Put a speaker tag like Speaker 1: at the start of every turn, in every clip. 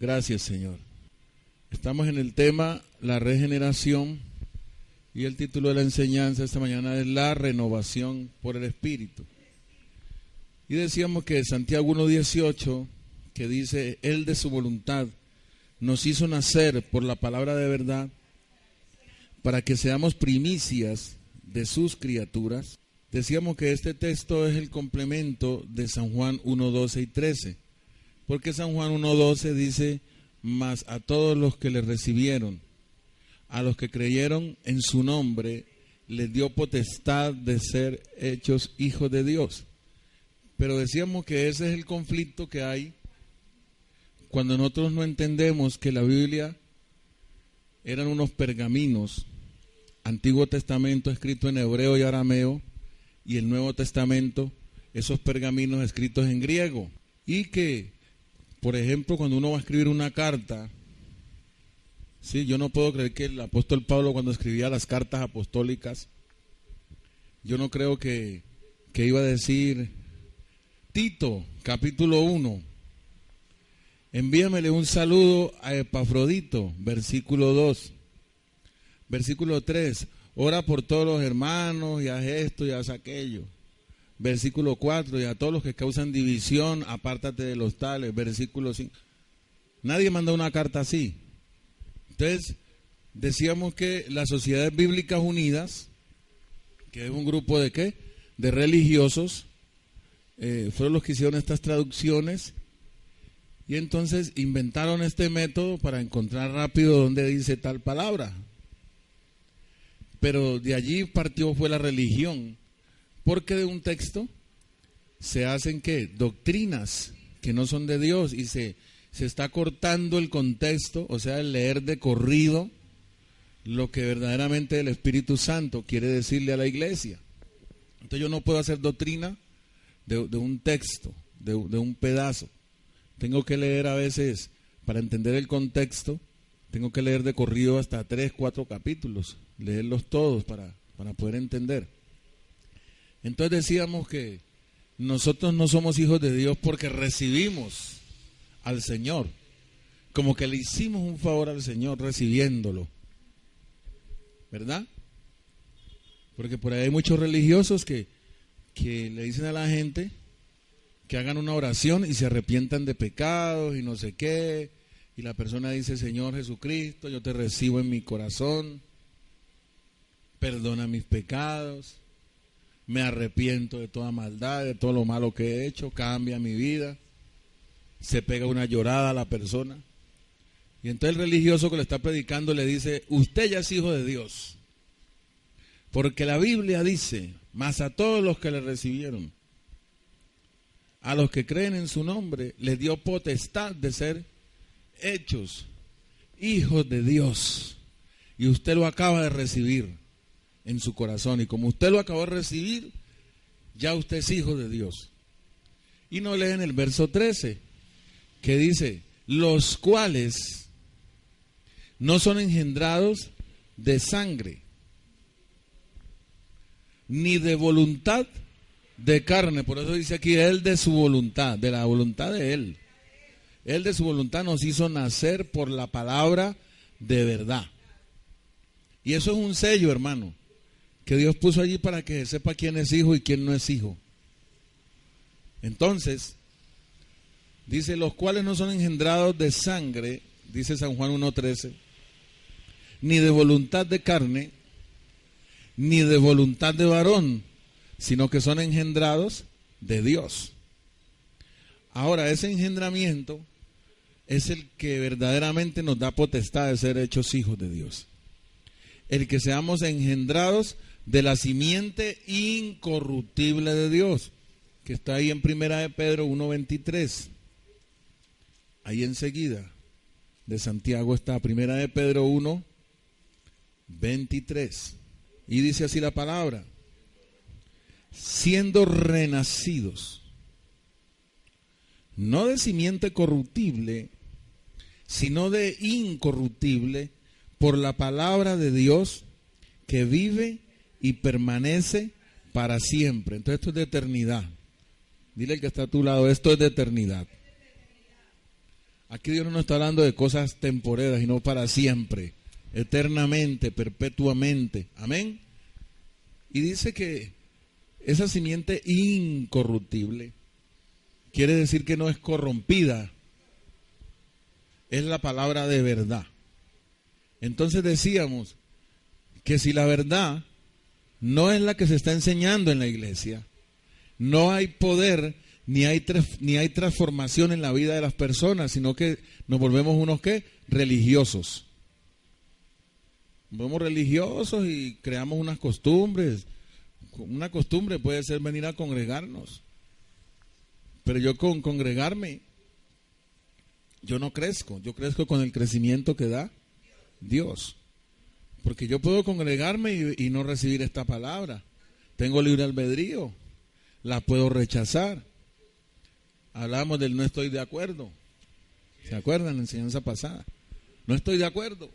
Speaker 1: Gracias, Señor. Estamos en el tema la regeneración y el título de la enseñanza esta mañana es la renovación por el Espíritu. Y decíamos que Santiago 1:18, que dice, Él de su voluntad nos hizo nacer por la palabra de verdad para que seamos primicias de sus criaturas. Decíamos que este texto es el complemento de San Juan 1:12 y 13, porque San Juan 1:12 dice, mas a todos los que le recibieron, a los que creyeron en su nombre, les dio potestad de ser hechos hijos de Dios. Pero decíamos que ese es el conflicto que hay cuando nosotros no entendemos que la Biblia eran unos pergaminos, Antiguo Testamento escrito en hebreo y arameo, y el Nuevo Testamento, esos pergaminos escritos en griego. Y que, por ejemplo, cuando uno va a escribir una carta, sí, yo no puedo creer que el apóstol Pablo cuando escribía las cartas apostólicas, yo no creo que iba a decir, Tito, capítulo 1, envíamele un saludo a Epafrodito, versículo 2, versículo 3, ora por todos los hermanos y haz esto y haz aquello. Versículo 4, y a todos los que causan división, apártate de los tales. Versículo 5. Nadie manda una carta así. Entonces, decíamos que las Sociedades Bíblicas Unidas, que es un grupo de ¿qué? De religiosos, fueron los que hicieron estas traducciones, y entonces inventaron este método para encontrar rápido dónde dice tal palabra. Pero de allí partió fue la religión, porque de un texto se hacen ¿qué? Doctrinas que no son de Dios, y se está cortando el contexto, o sea, el leer de corrido lo que verdaderamente el Espíritu Santo quiere decirle a la iglesia. Entonces yo no puedo hacer doctrina de un texto, de un pedazo. Tengo que leer a veces, para entender el contexto, tengo que leer de corrido hasta 3, 4 capítulos, leerlos todos para poder entender. Entonces decíamos que nosotros no somos hijos de Dios porque recibimos al Señor, como que le hicimos un favor al Señor recibiéndolo, ¿verdad? Porque por ahí hay muchos religiosos que le dicen a la gente que hagan una oración y se arrepientan de pecados y no sé qué, y la persona dice, Señor Jesucristo, yo te recibo en mi corazón, perdona mis pecados, me arrepiento de toda maldad, de todo lo malo que he hecho, cambia mi vida. Se pega una llorada a la persona. Y entonces el religioso que le está predicando le dice, usted ya es hijo de Dios. Porque la Biblia dice, mas a todos los que le recibieron, a los que creen en su nombre, les dio potestad de ser hechos hijos de Dios. Y usted lo acaba de recibir en su corazón, y como usted lo acabó de recibir, ya usted es hijo de Dios. Y no leen el verso 13, que dice, los cuales no son engendrados de sangre, ni de voluntad de carne. Por eso dice aquí, Él de su voluntad, de la voluntad de Él. Él de su voluntad nos hizo nacer por la palabra de verdad. Y eso es un sello, hermano, que Dios puso allí para que sepa quién es hijo y quién no es hijo. Entonces, dice, los cuales no son engendrados de sangre, dice San Juan 1:13, ni de voluntad de carne, ni de voluntad de varón, sino que son engendrados de Dios. Ahora, ese engendramiento es el que verdaderamente nos da potestad de ser hechos hijos de Dios. El que seamos engendrados de la simiente incorruptible de Dios, que está ahí en Primera de Pedro 1:23. Ahí enseguida de Santiago está Primera de Pedro 1:23. Y dice así la palabra, siendo renacidos, no de simiente corruptible, sino de incorruptible, por la palabra de Dios, que vive y permanece para siempre. Entonces esto es de eternidad. Dile al que está a tu lado, esto es de eternidad. Aquí Dios no nos está hablando de cosas temporeras, sino para siempre, eternamente, perpetuamente. Amén. Y dice que esa simiente incorruptible quiere decir que no es corrompida. Es la palabra de verdad. Entonces decíamos que si la verdad no es la que se está enseñando en la iglesia, no hay poder ni hay transformación en la vida de las personas, sino que nos volvemos unos ¿qué? Religiosos. Nos volvemos religiosos y creamos unas costumbres. Una costumbre puede ser venir a congregarnos, pero yo con congregarme, yo no crezco, yo crezco con el crecimiento que da Dios. Porque yo puedo congregarme y no recibir esta palabra. Tengo libre albedrío, la puedo rechazar. Hablamos del no estoy de acuerdo. ¿Se acuerdan la enseñanza pasada? No estoy de acuerdo.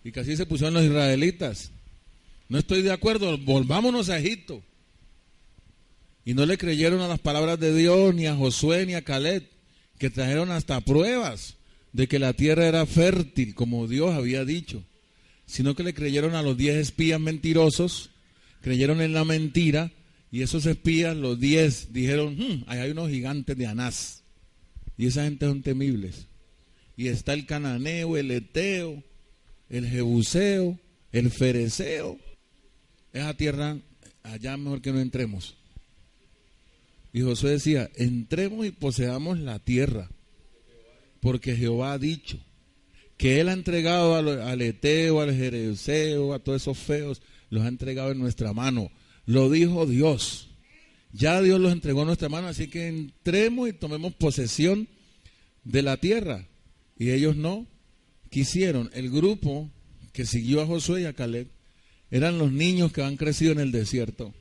Speaker 1: Y que así se pusieron los israelitas. No estoy de acuerdo, volvámonos a Egipto. Y no le creyeron a las palabras de Dios, ni a Josué, ni a Caleb, que trajeron hasta pruebas de que la tierra era fértil, como Dios había dicho. Sino que le creyeron a los 10 espías mentirosos, creyeron en la mentira, y esos espías, los 10, dijeron, ahí hay unos gigantes de Anás, y esa gente son temibles. Y está el cananeo, el eteo, el jebuseo, el fereceo. Esa tierra, allá mejor que no entremos. Y Josué decía, entremos y poseamos la tierra, porque Jehová ha dicho que Él ha entregado al eteo, al jebuseo, a todos esos feos, los ha entregado en nuestra mano. Lo dijo Dios. Ya Dios los entregó en nuestra mano, así que entremos y tomemos posesión de la tierra. Y ellos no quisieron. El grupo que siguió a Josué y a Caleb eran los niños que han crecido en el desierto,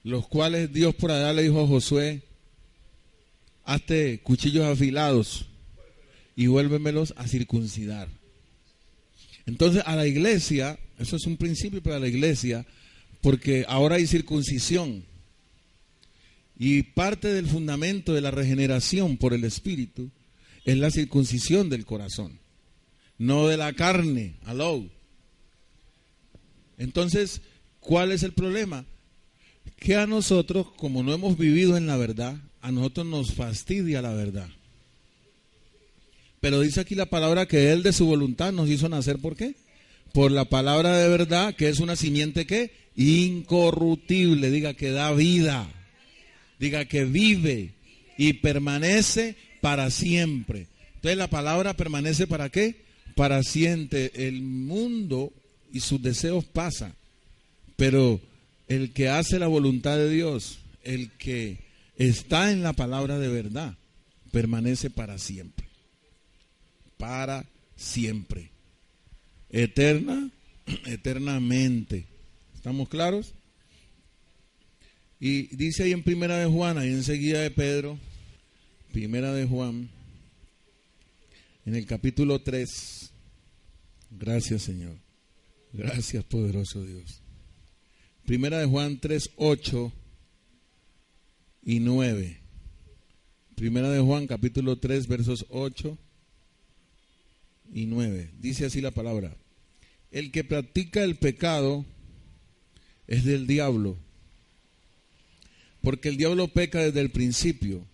Speaker 1: los cuales Dios por allá le dijo a Josué, hazte cuchillos afilados y vuélvemelos a circuncidar. Entonces a la iglesia, eso es un principio para la iglesia, porque ahora hay circuncisión. Y parte del fundamento de la regeneración por el Espíritu es la circuncisión del corazón, no de la carne. Aló. Entonces, ¿cuál es el problema? Que a nosotros, como no hemos vivido en la verdad, a nosotros nos fastidia la verdad. Pero dice aquí la palabra que Él de su voluntad nos hizo nacer, ¿por qué? Por la palabra de verdad, que es una simiente que incorruptible, diga que da vida, diga que vive y permanece para siempre. Entonces la palabra permanece ¿para qué? Para siempre. El mundo y sus deseos pasan, pero el que hace la voluntad de Dios, el que está en la palabra de verdad, permanece para siempre. Para siempre. Eternamente. ¿Estamos claros? Y dice ahí en Primera de Juan, ahí enseguida de Pedro, Primera de Juan, en el capítulo 3. Gracias, Señor. Gracias, poderoso Dios. Primera de Juan 3, 8 y 9. Primera de Juan, capítulo 3, versos 8 y 9. Dice así la palabra: el que practica el pecado es del diablo, porque el diablo peca desde el principio.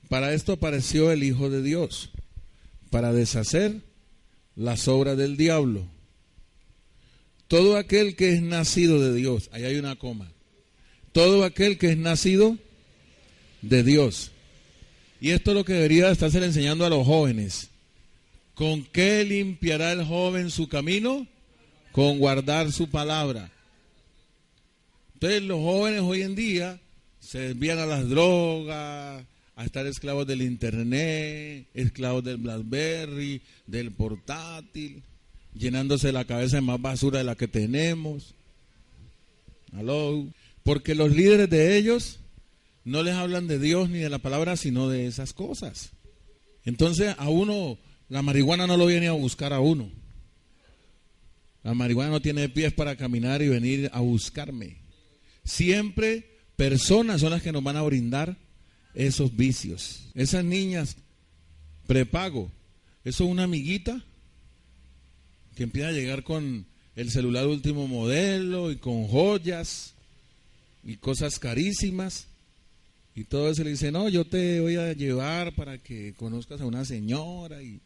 Speaker 1: Para esto apareció el Hijo de Dios, para deshacer las obras del diablo. Todo aquel que es nacido de Dios, ahí hay una coma, todo aquel que es nacido de Dios. Y esto es lo que debería estarse enseñando a los jóvenes. ¿Con qué limpiará el joven su camino? Con guardar su palabra. Entonces los jóvenes hoy en día se desvían a las drogas, a estar esclavos del internet, esclavos del BlackBerry, del portátil, llenándose la cabeza de más basura de la que tenemos. Aló. Porque los líderes de ellos no les hablan de Dios ni de la palabra, sino de esas cosas. Entonces a uno, la marihuana no lo viene a buscar a uno. La marihuana no tiene pies para caminar y venir a buscarme. Siempre personas son las que nos van a brindar esos vicios. Esas niñas prepago, eso es una amiguita que empieza a llegar con el celular último modelo y con joyas y cosas carísimas. Y todo eso le dice, no, yo te voy a llevar para que conozcas a una señora y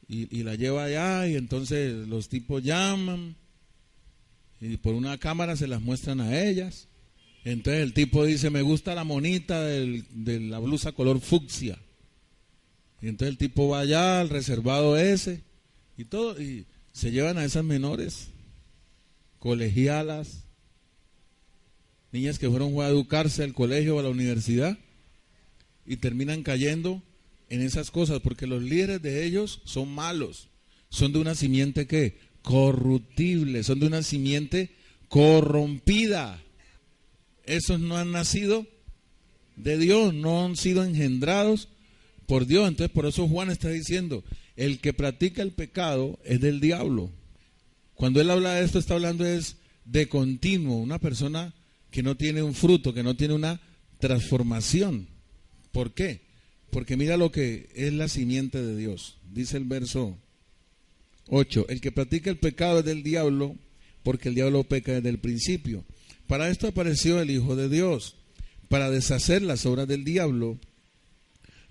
Speaker 1: la lleva allá, y entonces los tipos llaman y por una cámara se las muestran a ellas. Entonces el tipo dice, me gusta la monita de la blusa color fucsia. Y entonces el tipo va allá al reservado ese y todo, y se llevan a esas menores, colegialas, niñas que fueron a educarse al colegio o a la universidad y terminan cayendo en esas cosas, porque los líderes de ellos son malos, son de una simiente que corruptible, son de una simiente corrompida. Esos no han nacido de Dios, no han sido engendrados por Dios. Entonces por eso Juan está diciendo, el que practica el pecado es del diablo. Cuando él habla de esto, está hablando es de continuo, una persona que no tiene un fruto, que no tiene una transformación. ¿Por qué? Porque mira lo que es la simiente de Dios. Dice el verso 8, el que practica el pecado es del diablo, porque el diablo peca desde el principio. Para esto apareció el Hijo de Dios, para deshacer las obras del diablo.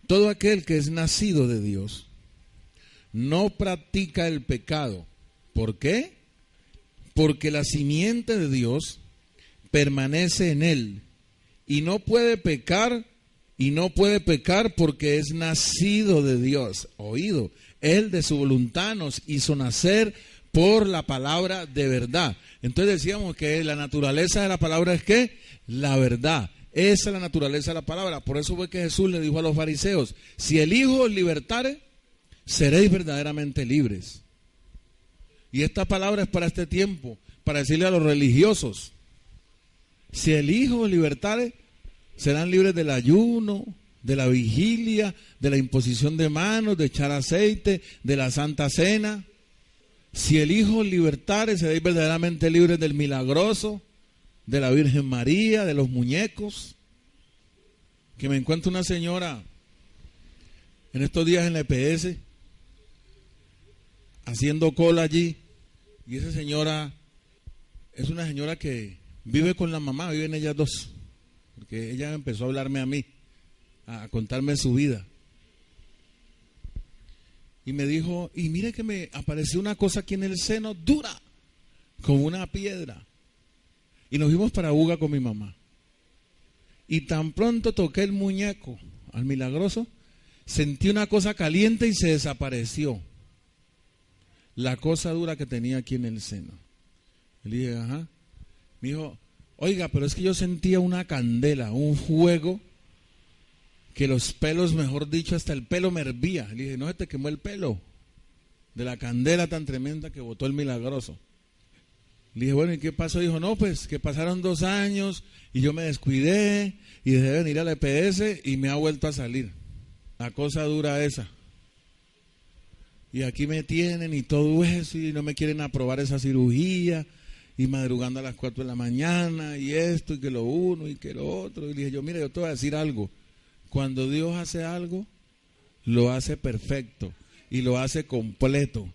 Speaker 1: Todo aquel que es nacido de Dios no practica el pecado. ¿Por qué? Porque la simiente de Dios permanece en él y no puede pecar porque es nacido de Dios. Oído, él de su voluntad nos hizo nacer por la palabra de verdad. Entonces decíamos que la naturaleza de la palabra es ¿qué? La verdad. Esa es la naturaleza de la palabra. Por eso fue que Jesús le dijo a los fariseos, si el Hijo os libertare, seréis verdaderamente libres. Y esta palabra es para este tiempo, para decirle a los religiosos, si el Hijo os libertare, serán libres del ayuno, de la vigilia, de la imposición de manos, de echar aceite, de la Santa Cena. Si el Hijo os libertare, seréis verdaderamente libres del milagroso, de la Virgen María, de los muñecos. Que me encuentro una señora en estos días en la EPS, haciendo cola allí, y esa señora es una señora que vive con la mamá, viven ellas dos, porque ella empezó a hablarme a mí, a contarme su vida. Y me dijo, y mire que me apareció una cosa aquí en el seno dura, como una piedra. Y nos fuimos para Buga con mi mamá. Y tan pronto toqué el muñeco al milagroso, sentí una cosa caliente y se desapareció la cosa dura que tenía aquí en el seno. Le dije, ajá. Me dijo, oiga, pero es que yo sentía una candela, un fuego, que los pelos, mejor dicho, hasta el pelo me hervía. Le dije, no se te quemó el pelo de la candela tan tremenda que botó el milagroso. Le dije, bueno, ¿y qué pasó? Dijo, no, pues que pasaron 2 años y yo me descuidé y dejé de venir a la EPS y me ha vuelto a salir la cosa dura esa. Y aquí me tienen y todo eso y no me quieren aprobar esa cirugía y madrugando a las 4 de la mañana y esto y que lo uno y que lo otro. Y le dije yo, mire, yo te voy a decir algo. Cuando Dios hace algo, lo hace perfecto y lo hace completo.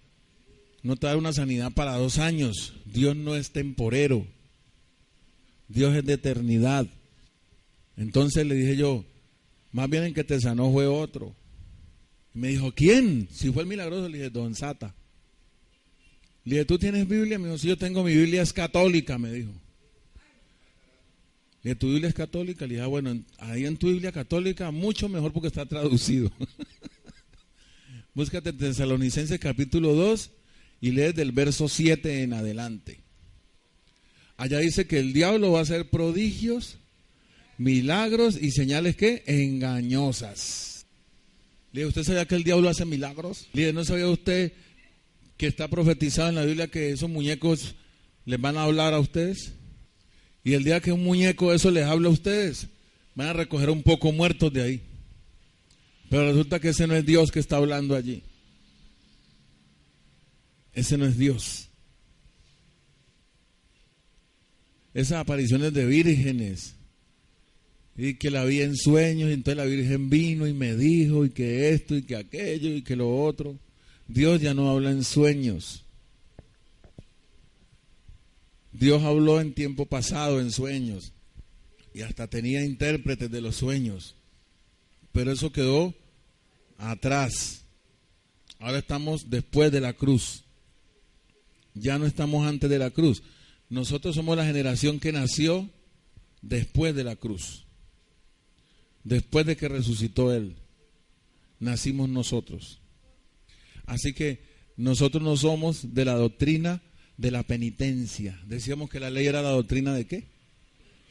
Speaker 1: No te da una sanidad para 2 años. Dios no es temporero. Dios es de eternidad. Entonces le dije yo, más bien el que te sanó fue otro. Y me dijo, ¿quién? Si fue el milagroso. Le dije, Don Sata. Le dije, ¿tú tienes Biblia? Me dijo, sí, yo tengo, mi Biblia es católica, me dijo. Le dije, ¿tu Biblia es católica? Le dije, bueno, ahí en tu Biblia católica, mucho mejor porque está traducido. Búscate Tesalonicenses capítulo 2 y lees del verso 7 en adelante. Allá dice que el diablo va a hacer prodigios, milagros y señales que engañosas. Le dije, ¿usted sabía que el diablo hace milagros? Le dije, ¿no sabía usted que está profetizado en la Biblia que esos muñecos les van a hablar a ustedes? Y el día que un muñeco eso les habla a ustedes, van a recoger un poco muertos de ahí. Pero resulta que ese no es Dios que está hablando allí. Ese no es Dios. Esas apariciones de vírgenes, y que la vi en sueños, y entonces la Virgen vino y me dijo, y que esto, y que aquello, y que lo otro. Dios ya no habla en sueños. Dios habló en tiempo pasado en sueños, y hasta tenía intérpretes de los sueños, pero eso quedó atrás. Ahora estamos después de la cruz. Ya no estamos antes de la cruz. Nosotros somos la generación que nació después de la cruz. Después de que resucitó Él, nacimos nosotros. Así que nosotros no somos de la doctrina de la penitencia. Decíamos que la ley era la doctrina ¿de qué?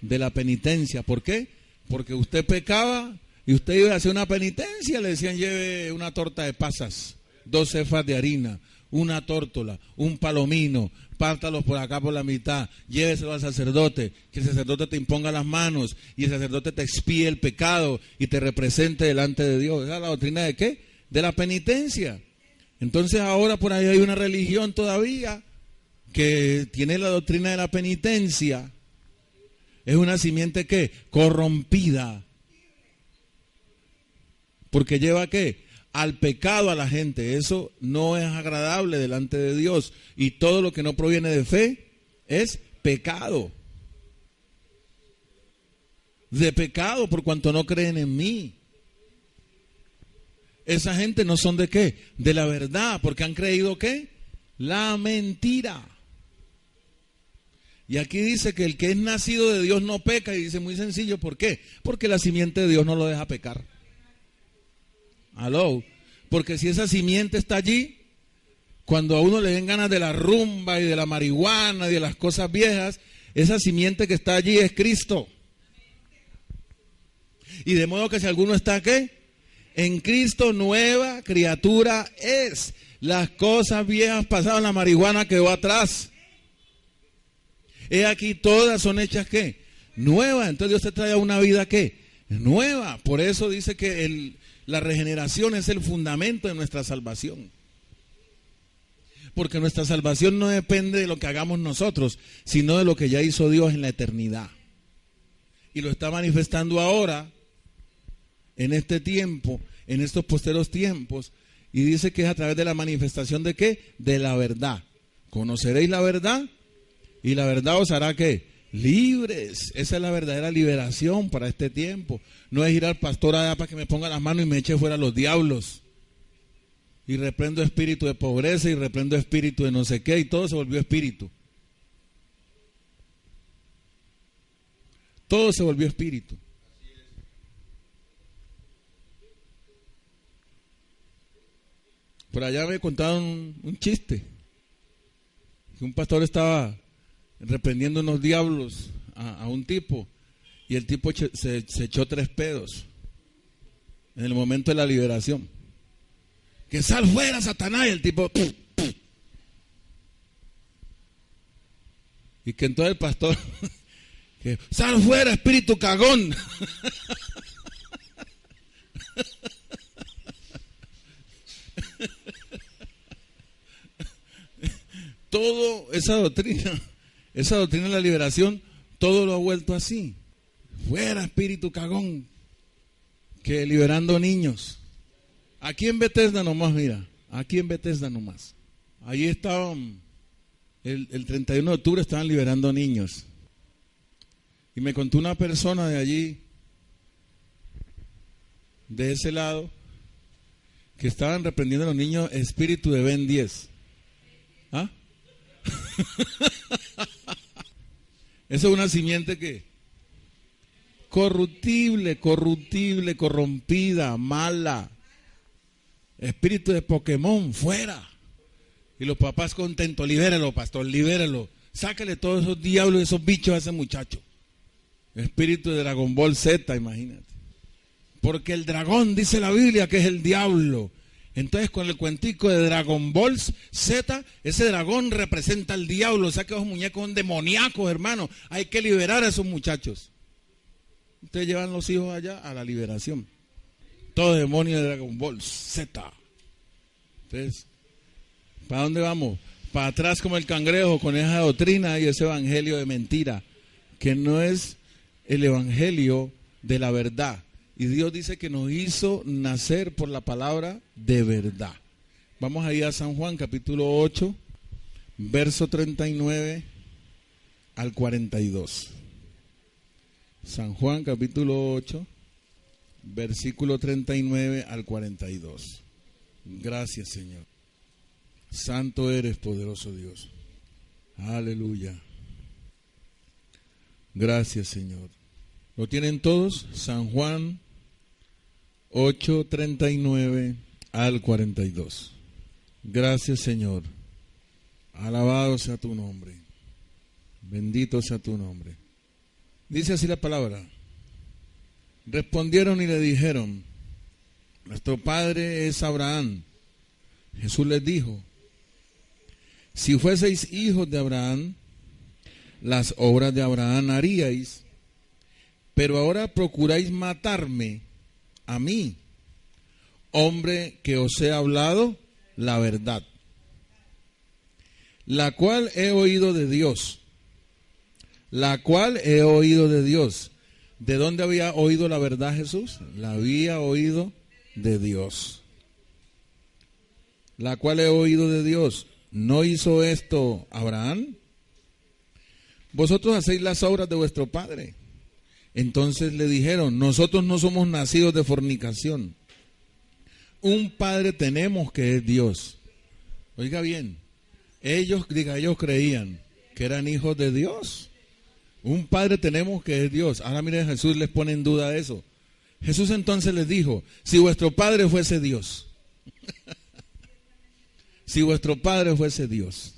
Speaker 1: De la penitencia. ¿Por qué? Porque usted pecaba y usted iba a hacer una penitencia. Le decían, lleve una torta de pasas, 2 cefas de harina, una tórtola, un palomino, pártalos por acá por la mitad, lléveselo al sacerdote, que el sacerdote te imponga las manos y el sacerdote te expíe el pecado y te represente delante de Dios. ¿Esa es la doctrina de qué? De la penitencia. Entonces ahora por ahí hay una religión todavía que tiene la doctrina de la penitencia. Es una simiente ¿qué? Corrompida. Porque lleva ¿qué? Al pecado a la gente. Eso no es agradable delante de Dios. Y todo lo que no proviene de fe es pecado. De pecado por cuanto no creen en mí. Esa gente no son de qué? De la verdad, porque han creído ¿qué? La mentira. Y aquí dice que el que es nacido de Dios no peca, y dice muy sencillo, ¿por qué? Porque la simiente de Dios no lo deja pecar. Aló, porque si esa simiente está allí, cuando a uno le den ganas de la rumba y de la marihuana y de las cosas viejas, esa simiente que está allí es Cristo. Y de modo que si alguno está ¿qué? En Cristo, nueva criatura es. Las cosas viejas pasaron, la marihuana quedó atrás. He aquí todas son hechas ¿qué? Nuevas. Entonces Dios te trae a una vida ¿qué? Nueva. Por eso dice que la regeneración es el fundamento de nuestra salvación. Porque nuestra salvación no depende de lo que hagamos nosotros, sino de lo que ya hizo Dios en la eternidad. Y lo está manifestando ahora, en este tiempo, en estos posteros tiempos. Y dice que es a través de la manifestación de ¿qué? De la verdad. Conoceréis la verdad y la verdad os hará ¿qué? Libres. Esa es la verdadera liberación para este tiempo. No es ir al pastor allá para que me ponga las manos y me eche fuera los diablos. Y reprendo espíritu de pobreza y reprendo espíritu de no sé qué, y todo se volvió espíritu. Todo se volvió espíritu. Por allá me contaron un chiste. Que un pastor estaba reprendiendo unos diablos a un tipo, y el tipo se echó 3 pedos en el momento de la liberación. Que sal fuera, Satanás, y el tipo y que entonces el pastor que sal fuera, espíritu cagón. Todo esa doctrina de la liberación, todo lo ha vuelto así. Fuera, espíritu cagón, que liberando niños. Aquí en Bethesda nomás, mira, aquí en Bethesda nomás. Allí estaban, el 31 de octubre estaban liberando niños. Y me contó una persona de allí, de ese lado, que estaban reprendiendo a los niños espíritu de Ben 10. ¿Ah? Eso es una simiente que corruptible, corrompida, mala. Espíritu de Pokémon, fuera. Y los papás contentos, libéralo, pastor, libéralo. Sácale todos esos diablos, esos bichos a ese muchacho. Espíritu de Dragon Ball Z, imagínate. Porque el dragón, dice la Biblia, que es el diablo. Entonces con el cuentico de Dragon Ball Z, ese dragón representa al diablo. O sea que esos muñecos son demoníacos, hermano. Hay que liberar a esos muchachos. Ustedes llevan los hijos allá a la liberación. Todo demonio de Dragon Ball Z. Entonces, ¿para dónde vamos? Para atrás como el cangrejo con esa doctrina y ese evangelio de mentira, que no es el evangelio de la verdad. Y Dios dice que nos hizo nacer por la palabra de verdad. Vamos a ir a San Juan capítulo 8, verso 39 al 42. San Juan capítulo 8, versículo 39 al 42. Gracias, Señor. Santo eres, poderoso Dios. Aleluya. Gracias, Señor. ¿Lo tienen todos? San Juan 8, 39 al 42. Gracias, Señor. Alabado sea tu nombre. Bendito sea tu nombre. Dice así la palabra. Respondieron y le dijeron: nuestro padre es Abraham. Jesús les dijo: si fueseis hijos de Abraham, las obras de Abraham haríais, pero ahora procuráis matarme a mí, hombre que os he hablado la verdad, la cual he oído de Dios. La cual he oído de Dios. ¿De dónde había oído la verdad Jesús? La había oído de Dios. La cual he oído de Dios. ¿No hizo esto Abraham? Vosotros hacéis las obras de vuestro padre. Entonces le dijeron: nosotros no somos nacidos de fornicación. Un padre tenemos que es Dios. Oiga bien, ellos creían que eran hijos de Dios. Un padre tenemos que es Dios. Ahora miren, Jesús les pone en duda eso. Jesús entonces les dijo: si vuestro padre fuese Dios, si vuestro padre fuese Dios,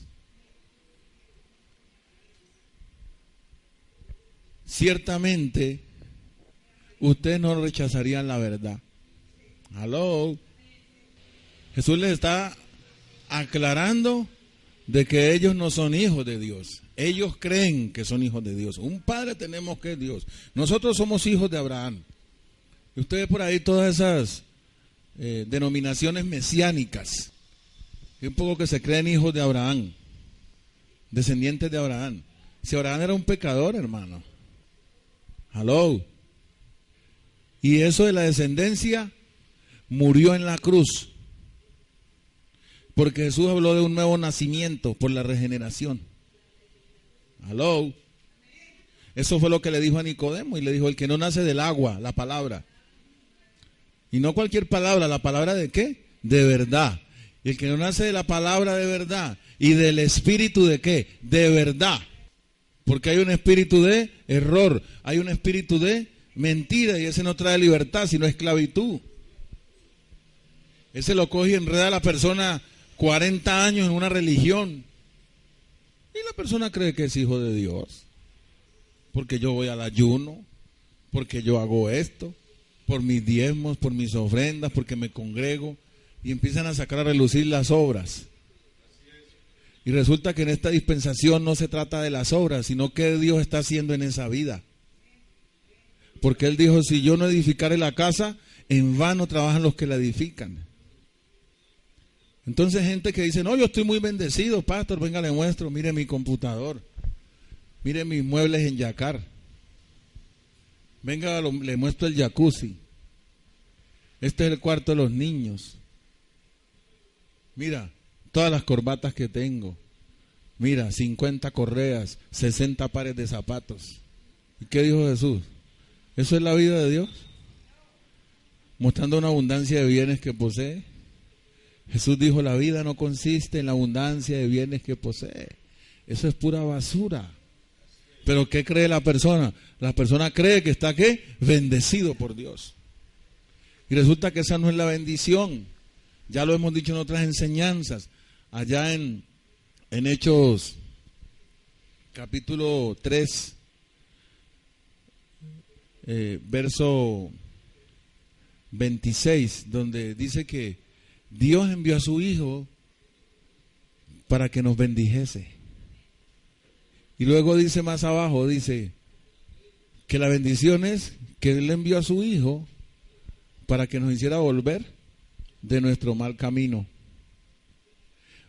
Speaker 1: ciertamente ustedes no rechazarían la verdad. Aló. Jesús les está aclarando de que ellos no son hijos de Dios. Ellos creen que son hijos de Dios. Un padre tenemos que es Dios. Nosotros somos hijos de Abraham. Y ustedes por ahí todas esas denominaciones mesiánicas, y un poco que se creen hijos de Abraham, descendientes de Abraham. Si Abraham era un pecador, hermano. Hello. Y eso de la descendencia murió en la cruz. Porque Jesús habló de un nuevo nacimiento por la regeneración. Hello. Eso fue lo que le dijo a Nicodemo, y le dijo: el que no nace del agua, la palabra. Y no cualquier palabra, ¿la palabra de qué? De verdad. Y el que no nace de la palabra de verdad y del espíritu de qué? De verdad. Porque hay un espíritu de error, hay un espíritu de mentira, y ese no trae libertad, sino esclavitud. Ese lo coge y enreda a la persona 40 años en una religión. Y la persona cree que es hijo de Dios. Porque yo voy al ayuno, porque yo hago esto, por mis diezmos, por mis ofrendas, porque me congrego. Y empiezan a sacar a relucir las obras. Y resulta que en esta dispensación no se trata de las obras, sino que Dios está haciendo en esa vida. Porque Él dijo: si yo no edificare la casa, en vano trabajan los que la edifican. Entonces gente que dice: no, yo estoy muy bendecido, pastor, venga, le muestro, mire mi computador, mire mis muebles en yacar, venga, le muestro el jacuzzi, este es el cuarto de los niños, mira todas las corbatas que tengo, mira 50 correas, 60 pares de zapatos. ¿Y qué dijo Jesús? ¿Eso es la vida de Dios? Mostrando una abundancia de bienes que posee. Jesús dijo: la vida no consiste en la abundancia de bienes que posee. Eso es pura basura. Pero ¿qué cree la persona? La persona cree que está ¿qué? Bendecido por Dios. Y resulta que esa no es la bendición. Ya lo hemos dicho en otras enseñanzas. Allá en Hechos capítulo 3, verso 26, donde dice que Dios envió a su Hijo para que nos bendijese. Y luego dice más abajo, dice que la bendición es que Él envió a su Hijo para que nos hiciera volver de nuestro mal camino.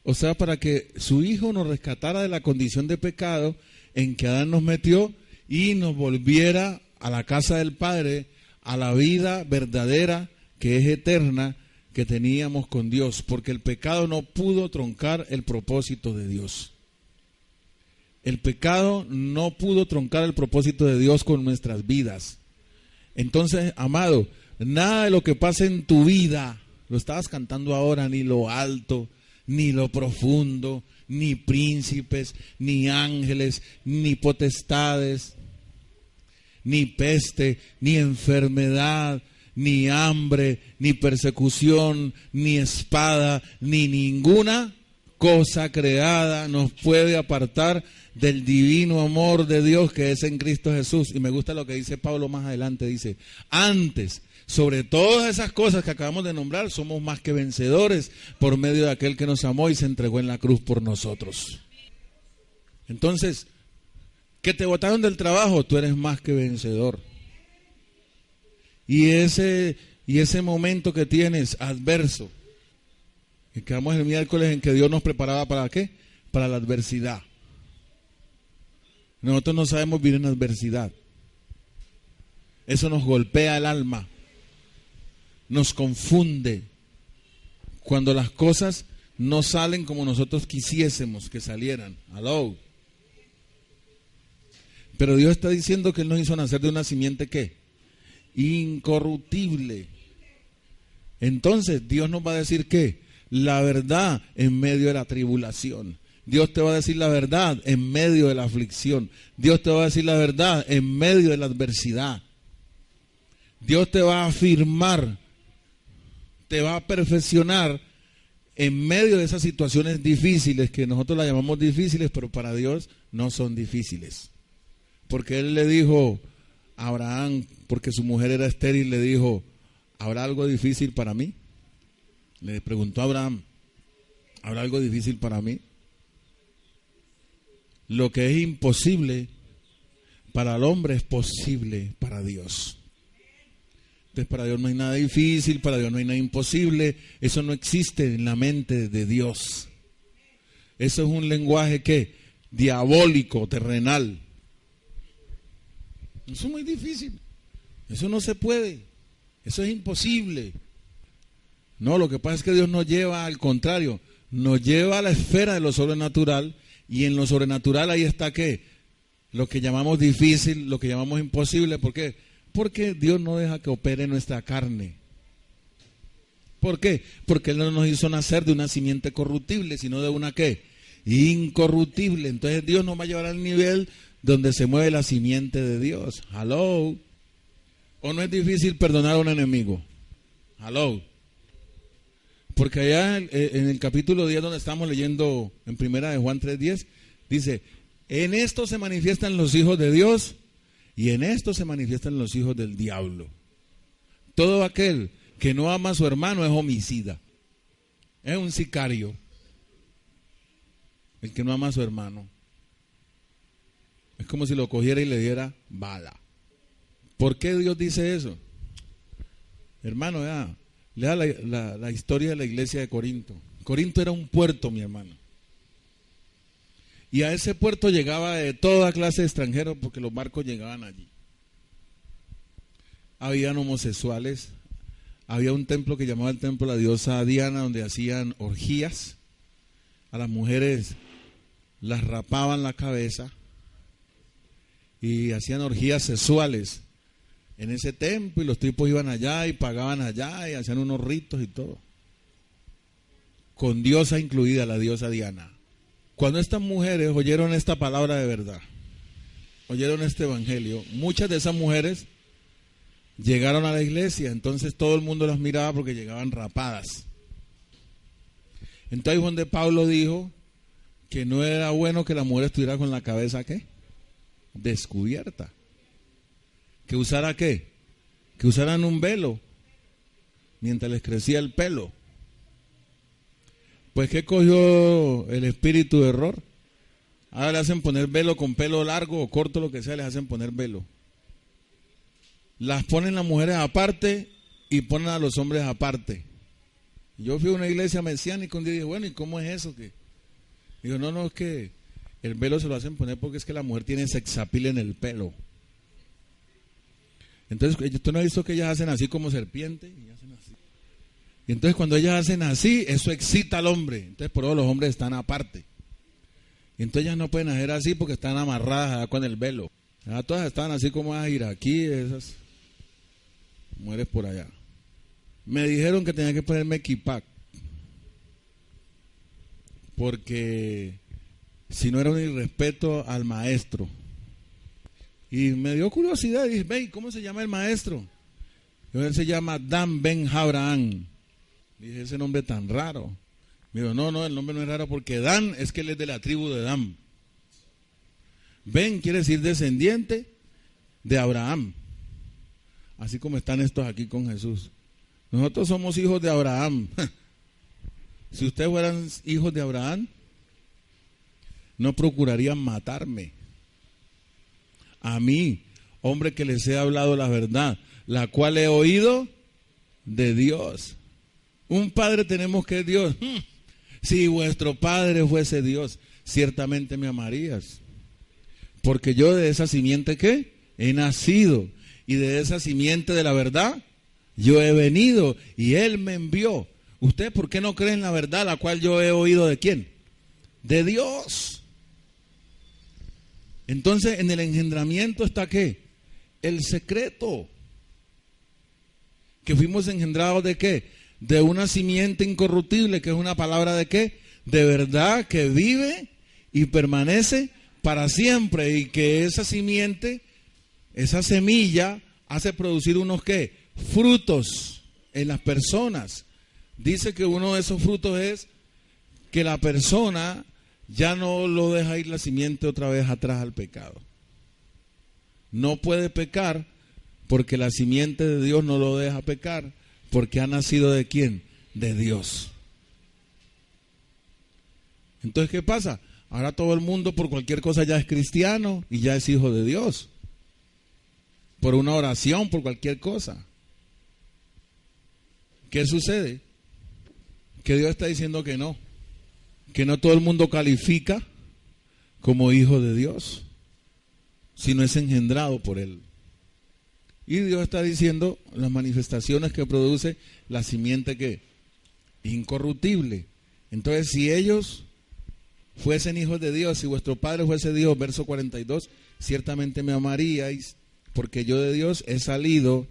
Speaker 1: O sea, para que su Hijo nos rescatara de la condición de pecado en que Adán nos metió y nos volviera a la casa del Padre, a la vida verdadera que es eterna que teníamos con Dios, porque el pecado no pudo truncar el propósito de Dios. El pecado no pudo truncar el propósito de Dios con nuestras vidas. Entonces, amado, nada de lo que pase en tu vida, lo estabas cantando ahora, ni lo alto, ni lo profundo, ni príncipes, ni ángeles, ni potestades, ni peste, ni enfermedad, ni hambre, ni persecución, ni espada, ni ninguna cosa creada nos puede apartar del divino amor de Dios que es en Cristo Jesús. Y me gusta lo que dice Pablo más adelante, dice, antes, sobre todas esas cosas que acabamos de nombrar, somos más que vencedores por medio de aquel que nos amó y se entregó en la cruz por nosotros. Entonces, que te botaron del trabajo, tú eres más que vencedor. Y ese momento que tienes adverso, que quedamos el miércoles en que Dios nos preparaba ¿para qué? Para la adversidad. Nosotros no sabemos vivir en adversidad. Eso nos golpea el alma, nos confunde cuando las cosas no salen como nosotros quisiésemos que salieran. Aló. Pero Dios está diciendo que Él nos hizo nacer de una simiente ¿qué? Incorruptible. Entonces Dios nos va a decir ¿qué? La verdad en medio de la tribulación. Dios te va a decir la verdad en medio de la aflicción. Dios te va a decir la verdad en medio de la adversidad. Dios te va a afirmar, te va a perfeccionar en medio de esas situaciones difíciles que nosotros las llamamos difíciles, pero para Dios no son difíciles. Porque Él le dijo a Abraham, porque su mujer era estéril, le dijo, ¿habrá algo difícil para mí? Le preguntó a Abraham, ¿habrá algo difícil para mí? Lo que es imposible para el hombre es posible para Dios. Entonces para Dios no hay nada difícil, para Dios no hay nada imposible. Eso no existe en la mente de Dios. Eso es un lenguaje ¿qué? Diabólico, terrenal. Eso es muy difícil. Eso no se puede. Eso es imposible. No, lo que pasa es que Dios nos lleva al contrario. Nos lleva a la esfera de lo sobrenatural. Y en lo sobrenatural ahí está ¿qué? Lo que llamamos difícil, lo que llamamos imposible. ¿Por qué? Porque Dios no deja que opere nuestra carne. ¿Por qué? Porque Él no nos hizo nacer de una simiente corruptible, sino de una ¿qué? Incorruptible. Entonces Dios nos va a llevar al nivel donde se mueve la simiente de Dios. Hello. ¿O no es difícil perdonar a un enemigo? Hello. Porque allá en el capítulo 10 donde estamos leyendo en primera de Juan 3:10, dice, en esto se manifiestan los hijos de Dios y en esto se manifiestan los hijos del diablo. Todo aquel que no ama a su hermano es homicida, es un sicario. El que no ama a su hermano es como si lo cogiera y le diera bala. ¿Por qué Dios dice eso? Hermano, lea la historia de la iglesia de Corinto. Corinto era un puerto, mi hermano. Y a ese puerto llegaba de toda clase de extranjeros porque los barcos llegaban allí. Habían homosexuales. Había un templo que llamaba el templo de la diosa Diana, donde hacían orgías. A las mujeres las rapaban la cabeza y hacían orgías sexuales en ese templo, y los tipos iban allá y pagaban allá y hacían unos ritos y todo, con diosa incluida, la diosa Diana. Cuando estas mujeres oyeron esta palabra de verdad, oyeron este evangelio, muchas de esas mujeres llegaron a la iglesia. Entonces todo el mundo las miraba porque llegaban rapadas. Entonces donde Pablo dijo que no era bueno que la mujer estuviera con la cabeza ¿qué? Descubierta. ¿Que usara qué? Que usaran un velo mientras les crecía el pelo. Pues ¿qué cogió el espíritu de error? Ahora le hacen poner velo con pelo largo o corto, lo que sea, les hacen poner velo. Las ponen las mujeres aparte y ponen a los hombres aparte. Yo fui a una iglesia mesiánica un día y dije, bueno, ¿y cómo es eso? Digo, no, es que el velo se lo hacen poner porque es que la mujer tiene sexapil en el pelo. Entonces, ¿tú no has visto que ellas hacen así como serpiente? Y hacen así. Y entonces cuando ellas hacen así, eso excita al hombre. Entonces por eso los hombres están aparte. Y entonces ellas no pueden hacer así porque están amarradas con el velo. Todas están así como a ir aquí, esas mujeres por allá. Me dijeron que tenía que ponerme equipac, porque si no era un irrespeto al maestro. Y me dio curiosidad, y dije, ven, ¿cómo se llama el maestro? Y él se llama Dan Ben Abraham. Dije, ese nombre tan raro. Me dijo, no, el nombre no es raro porque Dan es que él es de la tribu de Dan. Ben quiere decir descendiente de Abraham. Así como están estos aquí con Jesús. Nosotros somos hijos de Abraham. Si ustedes fueran hijos de Abraham, no procurarían matarme. A mí, hombre que les he hablado la verdad, la cual he oído de Dios. Un padre tenemos que es Dios. Si vuestro padre fuese Dios, ciertamente me amarías. Porque yo de esa simiente, ¿qué? He nacido. Y de esa simiente de la verdad, yo he venido. Y Él me envió. ¿Usted por qué no cree en la verdad, la cual yo he oído de quién? De Dios. Entonces, en el engendramiento está ¿qué? El secreto. Que fuimos engendrados ¿de qué? De una simiente incorruptible, que es una palabra ¿de qué? De verdad, que vive y permanece para siempre. Y que esa simiente, esa semilla, hace producir unos ¿qué? Frutos en las personas. Dice que uno de esos frutos es que la persona ya no lo deja ir la simiente otra vez atrás al pecado. No puede pecar porque la simiente de Dios no lo deja pecar, porque ha nacido ¿de quién? De Dios. Entonces, ¿qué pasa? Ahora todo el mundo por cualquier cosa ya es cristiano y ya es hijo de Dios. Por una oración, por cualquier cosa. ¿Qué sucede? Que Dios está diciendo que no todo el mundo califica como hijo de Dios, sino es engendrado por Él. Y Dios está diciendo las manifestaciones que produce la simiente que incorruptible. Entonces, si ellos fuesen hijos de Dios, si vuestro Padre fuese Dios, verso 42, ciertamente me amaríais, porque yo de Dios he salido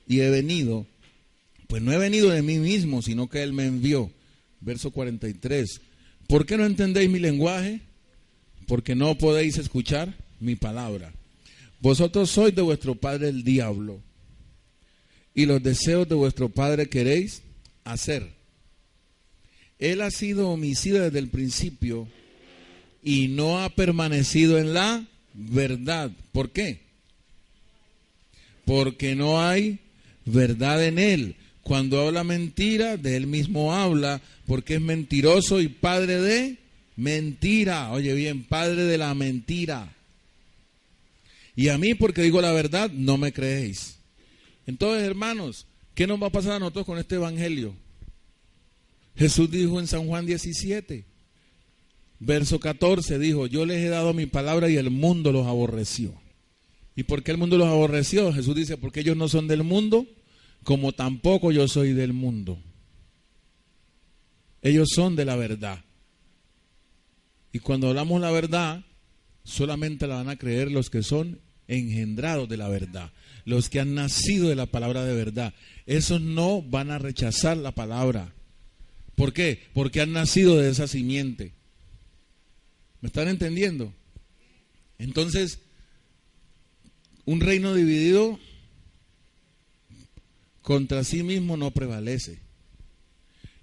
Speaker 1: y he venido. Pues no he venido de mí mismo, sino que Él me envió. Verso 43. ¿Por qué no entendéis mi lenguaje? Porque no podéis escuchar mi palabra. Vosotros sois de vuestro padre el diablo, y los deseos de vuestro padre queréis hacer. Él ha sido homicida desde el principio y no ha permanecido en la verdad. ¿Por qué? Porque no hay verdad en él. Cuando habla mentira, de él mismo habla, porque es mentiroso y padre de mentira. Oye bien, padre de la mentira. Y a mí, porque digo la verdad, no me creéis. Entonces, hermanos, ¿qué nos va a pasar a nosotros con este evangelio? Jesús dijo en San Juan 17, verso 14, dijo, yo les he dado mi palabra y el mundo los aborreció. ¿Y por qué el mundo los aborreció? Jesús dice, porque ellos no son del mundo, como tampoco yo soy del mundo. Ellos son de la verdad. Y cuando hablamos la verdad, solamente la van a creer los que son engendrados de la verdad, los que han nacido de la palabra de verdad. Esos no van a rechazar la palabra. ¿Por qué? Porque han nacido de esa simiente. ¿Me están entendiendo? Entonces, un reino dividido contra sí mismo no prevalece.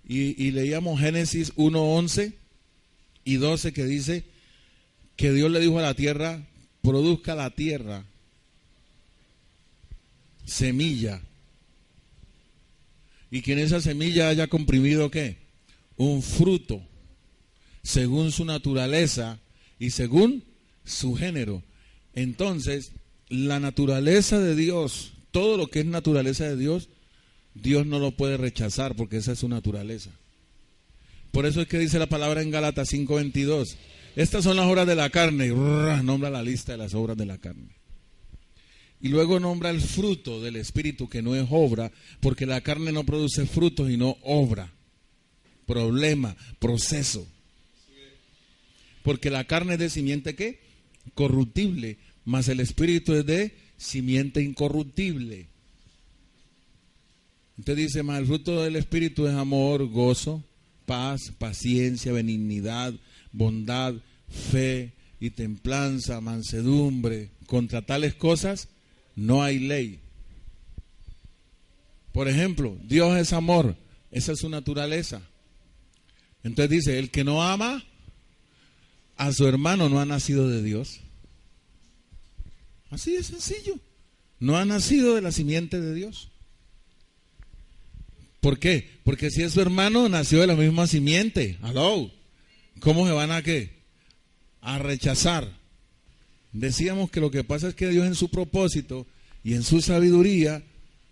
Speaker 1: Y leíamos Génesis 1:11 y 12 que dice que Dios le dijo a la tierra, produzca la tierra semilla, y que en esa semilla haya comprimido ¿qué? Un fruto según su naturaleza y según su género. Entonces, la naturaleza de Dios, todo lo que es naturaleza de Dios, Dios no lo puede rechazar porque esa es su naturaleza. Por eso es que dice la palabra en Gálatas 5:22, estas son las obras de la carne, y nombra la lista de las obras de la carne. Y luego nombra el fruto del Espíritu, que no es obra, porque la carne no produce frutos y no obra. Problema, proceso. Porque la carne es de simiente, ¿qué? Corruptible, mas el Espíritu es de simiente incorruptible. Entonces dice, mas el fruto del Espíritu es amor, gozo, paz, paciencia, benignidad, bondad, fe y templanza, mansedumbre. Contra tales cosas no hay ley. Por ejemplo, Dios es amor, esa es su naturaleza. Entonces dice, el que no ama a su hermano no ha nacido de Dios. Así de sencillo. No ha nacido de la simiente de Dios. ¿Por qué? Porque si es su hermano, nació de la misma simiente. ¿Aló? ¿Cómo se van a qué? A rechazar. Decíamos que lo que pasa es que Dios en su propósito y en su sabiduría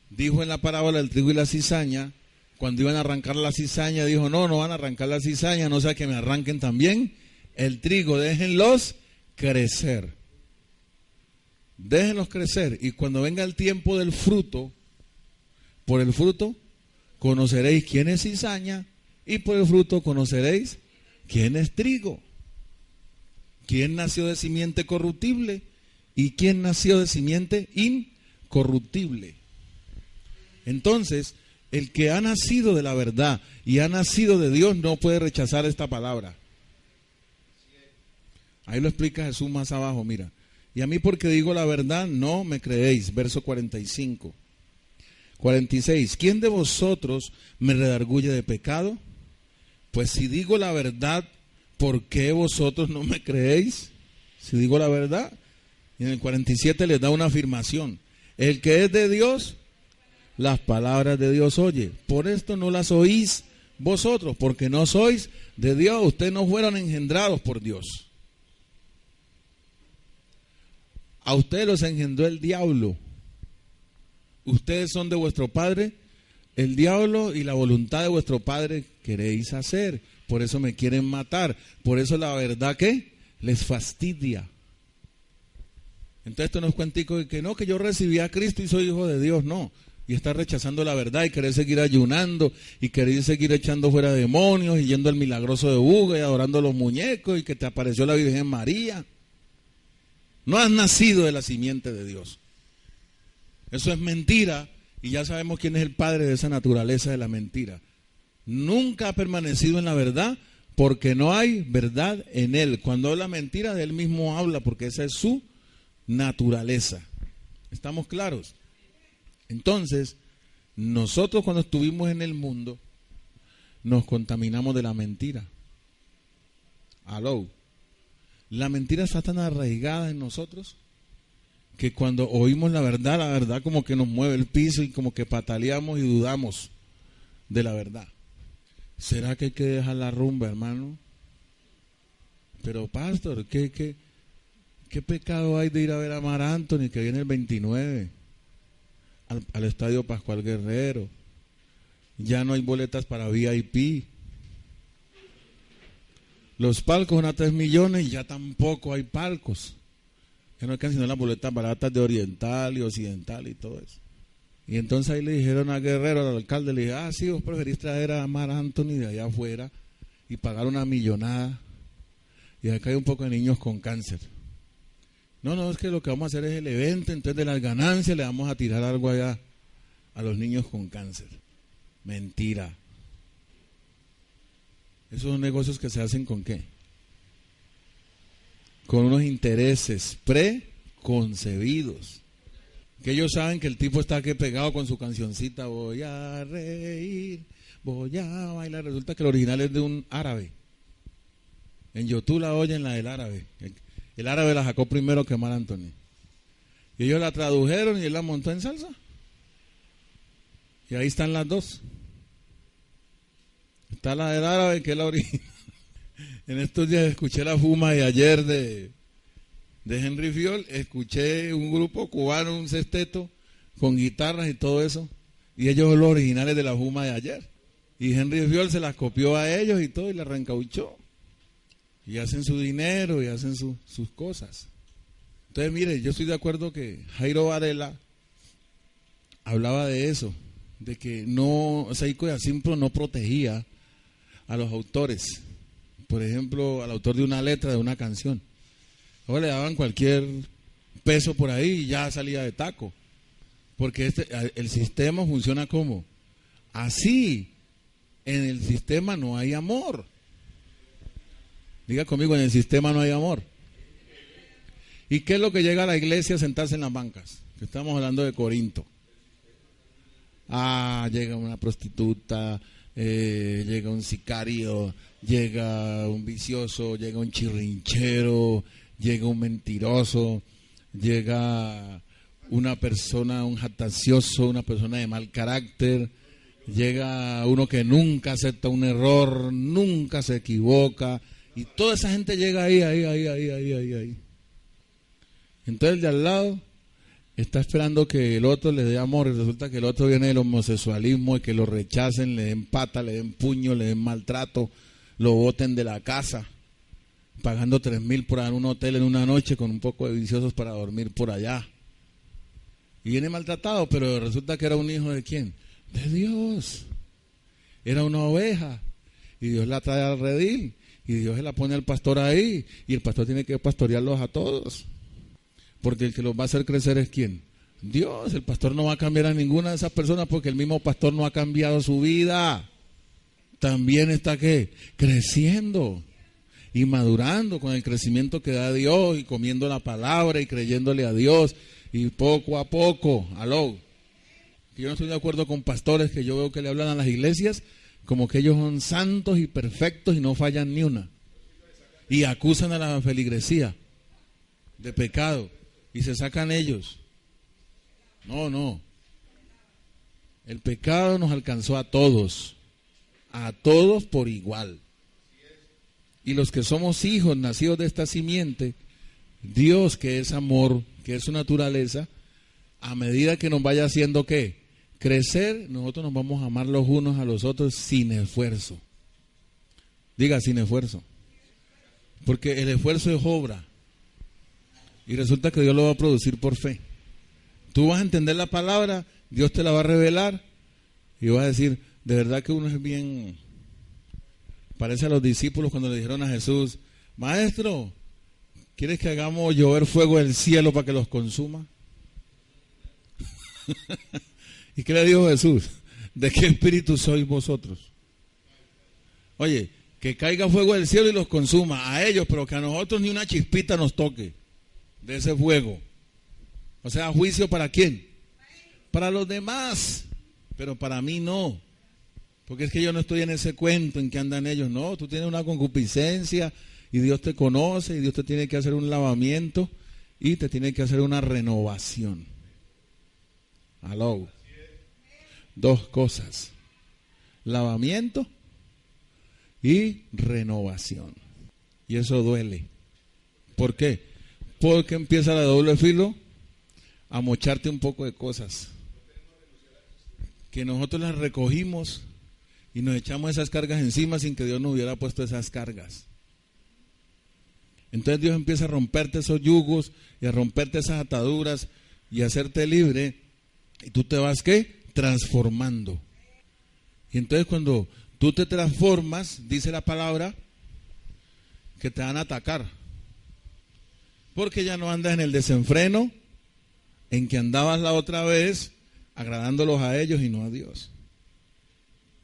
Speaker 1: dijo en la parábola del trigo y la cizaña, cuando iban a arrancar la cizaña, dijo, no van a arrancar la cizaña, no sea que me arranquen también el trigo, déjenlos crecer. Déjenlos crecer, y cuando venga el tiempo del fruto, por el fruto conoceréis quién es cizaña, y por el fruto conoceréis quién es trigo. ¿Quién nació de simiente corruptible y quién nació de simiente incorruptible? Entonces, el que ha nacido de la verdad y ha nacido de Dios no puede rechazar esta palabra. Ahí lo explica Jesús más abajo, mira. Y a mí porque digo la verdad no me creéis, verso 45. 46. ¿Quién de vosotros me redarguye de pecado? Pues si digo la verdad, ¿por qué vosotros no me creéis? Si digo la verdad. Y en el 47 les da una afirmación. El que es de Dios, las palabras de Dios oye. Por esto no las oís vosotros, porque no sois de Dios. Ustedes no fueron engendrados por Dios. A ustedes los engendró el diablo. Ustedes son de vuestro padre, el diablo, y la voluntad de vuestro padre queréis hacer. Por eso me quieren matar. Por eso la verdad que les fastidia. Entonces esto no es cuentico de que no, que yo recibí a Cristo y soy hijo de Dios. No. Y está rechazando la verdad y querer seguir ayunando y querer seguir echando fuera demonios y yendo al milagroso de Buga y adorando a los muñecos y que te apareció la Virgen María. No has nacido de la simiente de Dios. Eso es mentira y ya sabemos quién es el padre de esa naturaleza de la mentira. Nunca ha permanecido en la verdad porque no hay verdad en él. Cuando habla mentira, de él mismo habla porque esa es su naturaleza. ¿Estamos claros? Entonces, nosotros cuando estuvimos en el mundo, nos contaminamos de la mentira. Aló. La mentira está tan arraigada en nosotros que cuando oímos la verdad como que nos mueve el piso y como que pataleamos y dudamos de la verdad. ¿Será que hay que dejar la rumba, hermano? Pero pastor, ¿qué pecado hay de ir a ver a Mar Anthony que viene el 29 al Estadio Pascual Guerrero? Ya no hay boletas para VIP. Los palcos van a 3 millones y ya tampoco hay palcos. Ya no alcanzan las boletas baratas de Oriental y Occidental y todo eso. Y entonces ahí le dijeron a Guerrero, al alcalde, le dije, sí, vos preferís traer a Mar Anthony de allá afuera y pagar una millonada. Y acá hay un poco de niños con cáncer. No, es que lo que vamos a hacer es el evento, entonces de las ganancias le vamos a tirar algo allá a los niños con cáncer. Mentira. Esos son negocios que se hacen ¿con qué? Con unos intereses preconcebidos. Que ellos saben que el tipo está aquí pegado con su cancioncita, voy a reír, voy a bailar. Resulta que el original es de un árabe. En YouTube la oyen, la del árabe. El árabe la sacó primero que Mar Anthony. Y ellos la tradujeron y él la montó en salsa. Y ahí están las dos. Está la del árabe, que es la original. En estos días escuché la fuma de ayer de Henry Fiol. Escuché un grupo cubano, un sexteto, con guitarras y todo eso. Y ellos son los originales de la fuma de ayer. Y Henry Fiol se las copió a ellos y todo y la reencauchó. Y hacen su dinero y hacen sus cosas. Entonces, mire, yo estoy de acuerdo que Jairo Varela hablaba de eso, de que no, Saico Yacypro no protegía a los autores. Por ejemplo, al autor de una letra de una canción. Ahora le daban cualquier peso por ahí y ya salía de taco. Porque el sistema funciona como así. En el sistema no hay amor. Diga conmigo, en el sistema no hay amor. ¿Y qué es lo que llega a la iglesia a sentarse en las bancas? Que estamos hablando de Corinto. Llega una prostituta, llega un sicario, llega un vicioso, llega un chirrinchero, llega un mentiroso, llega una persona, un jactancioso, una persona de mal carácter, llega uno que nunca acepta un error, nunca se equivoca, y toda esa gente llega ahí. Entonces el de al lado está esperando que el otro le dé amor, y resulta que el otro viene del homosexualismo y que lo rechacen, le den pata, le den puño, le den maltrato, lo boten de la casa, pagando 3,000 por un hotel en una noche con un poco de viciosos para dormir por allá. Y viene maltratado, pero resulta que era un hijo ¿de quién? De Dios. Era una oveja y Dios la trae al redil y Dios se la pone al pastor ahí y el pastor tiene que pastorearlos a todos. Porque el que los va a hacer crecer es ¿quién? Dios. El pastor no va a cambiar a ninguna de esas personas porque el mismo pastor no ha cambiado su vida. También está ¿qué? Creciendo y madurando con el crecimiento que da Dios y comiendo la palabra y creyéndole a Dios y poco a poco. Aló. Yo no estoy de acuerdo con pastores que yo veo que le hablan a las iglesias como que ellos son santos y perfectos y no fallan ni una. Y acusan a la feligresía de pecado. Y se sacan ellos. No. El pecado nos alcanzó a todos por igual. Y los que somos hijos nacidos de esta simiente, Dios que es amor, que es su naturaleza, a medida que nos vaya haciendo ¿qué? Crecer, nosotros nos vamos a amar los unos a los otros sin esfuerzo. Diga, sin esfuerzo. Porque el esfuerzo es obra. Y resulta que Dios lo va a producir por fe. Tú vas a entender la palabra, Dios te la va a revelar y vas a decir, de verdad que uno es bien... Parece a los discípulos cuando le dijeron a Jesús, Maestro, ¿quieres que hagamos llover fuego del cielo para que los consuma? ¿Y qué le dijo Jesús? ¿De qué espíritu sois vosotros? Oye, que caiga fuego del cielo y los consuma a ellos, pero que a nosotros ni una chispita nos toque de ese fuego. O sea, ¿juicio para quién? Para los demás, pero para mí no. Porque es que yo no estoy en ese cuento en que andan ellos. No, tú tienes una concupiscencia y Dios te conoce y Dios te tiene que hacer un lavamiento y te tiene que hacer una renovación. Aló. 2 cosas. Lavamiento y renovación. Y eso duele. ¿Por qué? Porque empieza la doble filo a mocharte un poco de cosas que nosotros las recogimos y nos echamos esas cargas encima sin que Dios nos hubiera puesto esas cargas. Entonces Dios empieza a romperte esos yugos y a romperte esas ataduras y a hacerte libre y tú te vas ¿qué? Transformando. Y entonces cuando tú te transformas, dice la palabra, que te van a atacar. Porque ya no andas en el desenfreno en que andabas la otra vez agradándolos a ellos y no a Dios.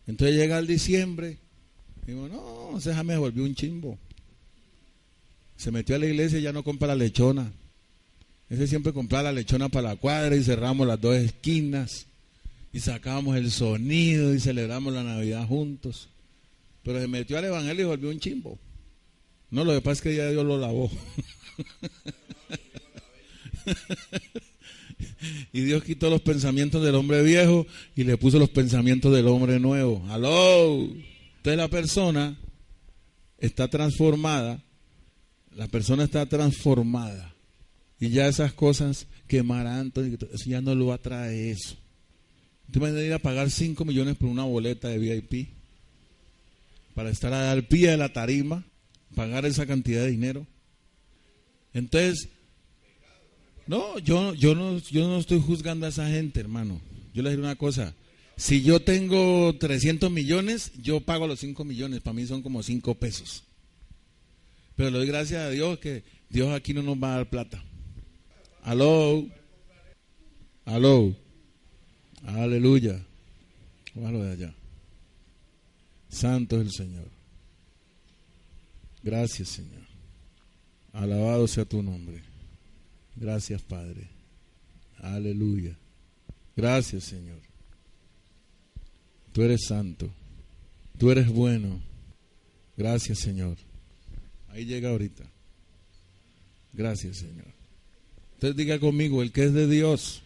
Speaker 1: Entonces llega el diciembre y digo, no, ese me volvió un chimbo. Se metió a la iglesia y ya no compra la lechona. Ese siempre compraba la lechona para la cuadra y cerramos las 2 esquinas y sacábamos el sonido y celebramos la Navidad juntos. Pero se metió al evangelio y volvió un chimbo. No, lo que pasa es que ya Dios lo lavó. Y Dios quitó los pensamientos del hombre viejo y le puso los pensamientos del hombre nuevo. ¡Aló! Entonces la persona está transformada. La persona está transformada. Y ya esas cosas quemarán, eso ya no lo atrae eso. Usted va a ir a pagar 5 millones por una boleta de VIP para estar al pie de la tarima, pagar esa cantidad de dinero. Entonces, No, yo no estoy juzgando a esa gente, hermano. Yo les digo una cosa. Si yo tengo 300 millones, yo pago los 5 millones. Para mí son como 5 pesos. Pero le doy gracias a Dios que Dios aquí no nos va a dar plata. Aló. Aló. Aleluya. Bájalo de allá. Santo es el Señor. Gracias, Señor. Alabado sea tu nombre. Gracias, Padre. Aleluya. Gracias, Señor. Tú eres santo. Tú eres bueno. Gracias, Señor. Ahí llega ahorita. Gracias, Señor. Usted diga conmigo, el que es de Dios,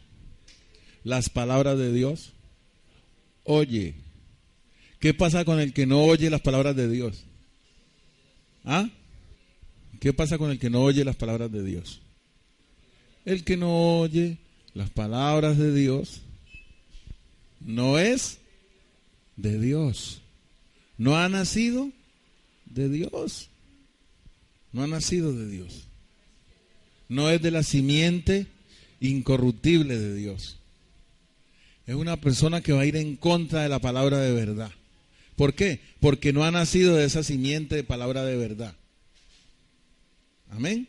Speaker 1: las palabras de Dios, oye. ¿Qué pasa con el que no oye las palabras de Dios? ¿Ah? ¿Qué pasa con el que no oye las palabras de Dios? El que no oye las palabras de Dios no es de Dios. No ha nacido de Dios. No ha nacido de Dios. No es de la simiente incorruptible de Dios. Es una persona que va a ir en contra de la palabra de verdad. ¿Por qué? Porque no ha nacido de esa simiente de palabra de verdad. Amén.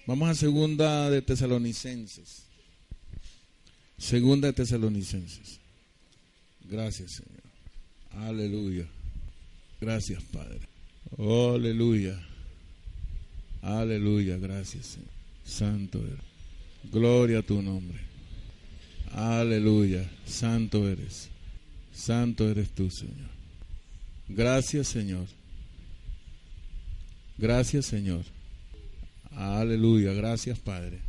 Speaker 1: Vamos a segunda de Tesalonicenses. Segunda de Tesalonicenses. Gracias, Señor. Aleluya. Gracias, Padre. Aleluya. Aleluya. Gracias, Señor. Santo eres. Gloria a tu nombre. Aleluya. Santo eres. Santo eres tú, Señor. Gracias, Señor. Gracias, Señor. Aleluya. Gracias, Padre.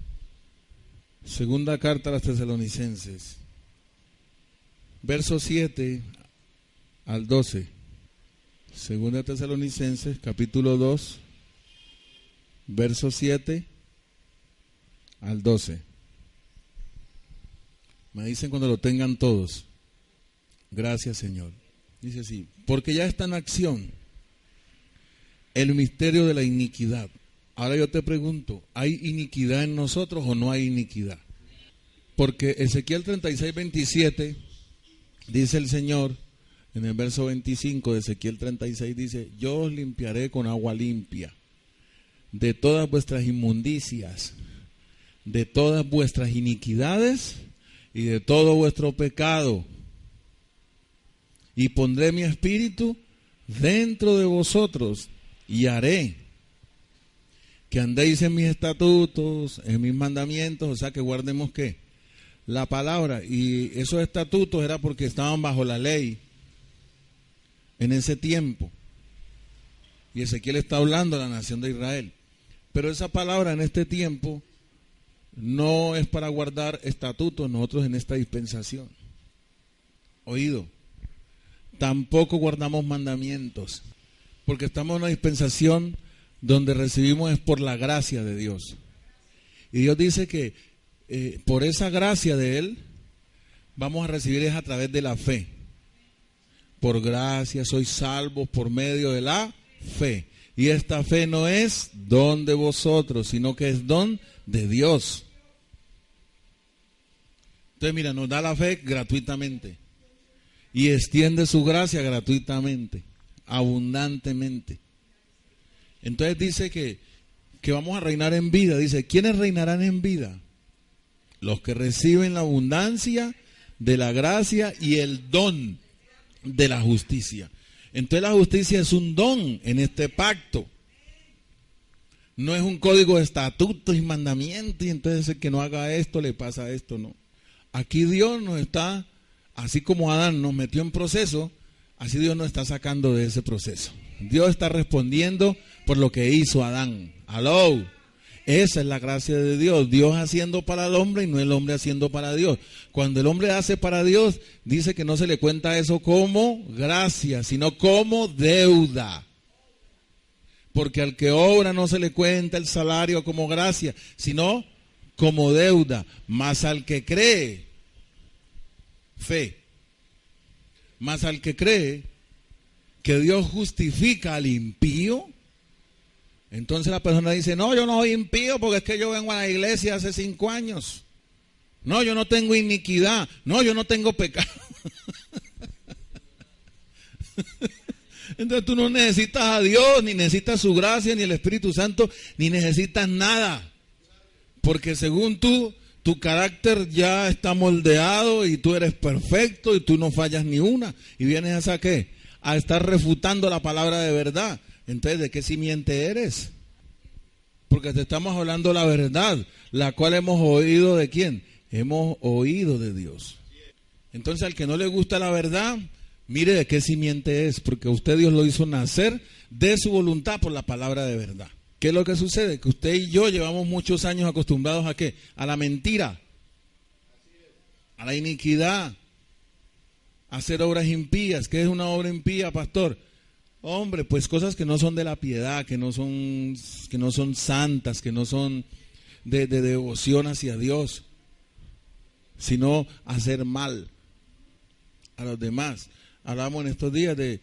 Speaker 1: Segunda carta a los Tesalonicenses. Verso 7 al 12. Segunda Tesalonicenses, capítulo 2, verso 7 al 12. Me dicen cuando lo tengan todos. Gracias, Señor. Dice así: porque ya está en acción el misterio de la iniquidad. Ahora yo te pregunto, ¿hay iniquidad en nosotros o no hay iniquidad? Porque Ezequiel 36, 27, dice el Señor, en el verso 25 de Ezequiel 36, dice: yo os limpiaré con agua limpia de todas vuestras inmundicias, de todas vuestras iniquidades y de todo vuestro pecado. Y pondré mi espíritu dentro de vosotros y haré que andéis en mis estatutos, en mis mandamientos, o sea que guardemos ¿qué? La palabra. Y esos estatutos era porque estaban bajo la ley en ese tiempo. Y Ezequiel está hablando a la nación de Israel. Pero esa palabra en este tiempo no es para guardar estatutos nosotros en esta dispensación. Oído. Tampoco guardamos mandamientos, porque estamos en una dispensación donde recibimos es por la gracia de Dios. Y Dios dice que por esa gracia de Él vamos a recibir es a través de la fe. Por gracia sois salvos por medio de la fe. Y esta fe no es don de vosotros, sino que es don de Dios. Entonces mira, nos da la fe gratuitamente. Y extiende su gracia gratuitamente, abundantemente. Entonces dice que vamos a reinar en vida. Dice, ¿quiénes reinarán en vida? Los que reciben la abundancia de la gracia y el don de la justicia. Entonces la justicia es un don en este pacto. No es un código de estatutos y mandamientos, y entonces el que no haga esto le pasa esto, no. Aquí Dios nos está, así como Adán nos metió en proceso, así Dios nos está sacando de ese proceso. Dios está respondiendo por lo que hizo Adán. Aló. Esa es la gracia de Dios. Dios haciendo para el hombre y no el hombre haciendo para Dios. Cuando el hombre hace para Dios, dice que no se le cuenta eso como gracia, sino como deuda. Porque al que obra no se le cuenta el salario como gracia, sino como deuda. Mas al que cree, fe. Mas al que cree que Dios justifica al impío, Entonces la persona dice, no, yo no soy impío porque es que yo vengo a la iglesia hace 5 años. No, yo no tengo iniquidad. No, yo no tengo pecado. Entonces tú no necesitas a Dios, ni necesitas su gracia, ni el Espíritu Santo, ni necesitas nada. Porque según tú, tu carácter ya está moldeado y tú eres perfecto y tú no fallas ni una. Y vienes a ¿qué? A estar refutando la palabra de verdad. Entonces, ¿de qué simiente eres? Porque te estamos hablando la verdad, la cual hemos oído ¿de quién? Hemos oído de Dios. Entonces, al que no le gusta la verdad, mire de qué simiente es, porque usted Dios lo hizo nacer de su voluntad por la palabra de verdad. ¿Qué es lo que sucede? Que usted y yo llevamos muchos años acostumbrados ¿a qué? A la mentira, a la iniquidad, a hacer obras impías. ¿Qué es una obra impía, pastor? Hombre, pues cosas que no son de la piedad, que no son santas, que no son de devoción hacia Dios, sino hacer mal a los demás. Hablamos en estos días de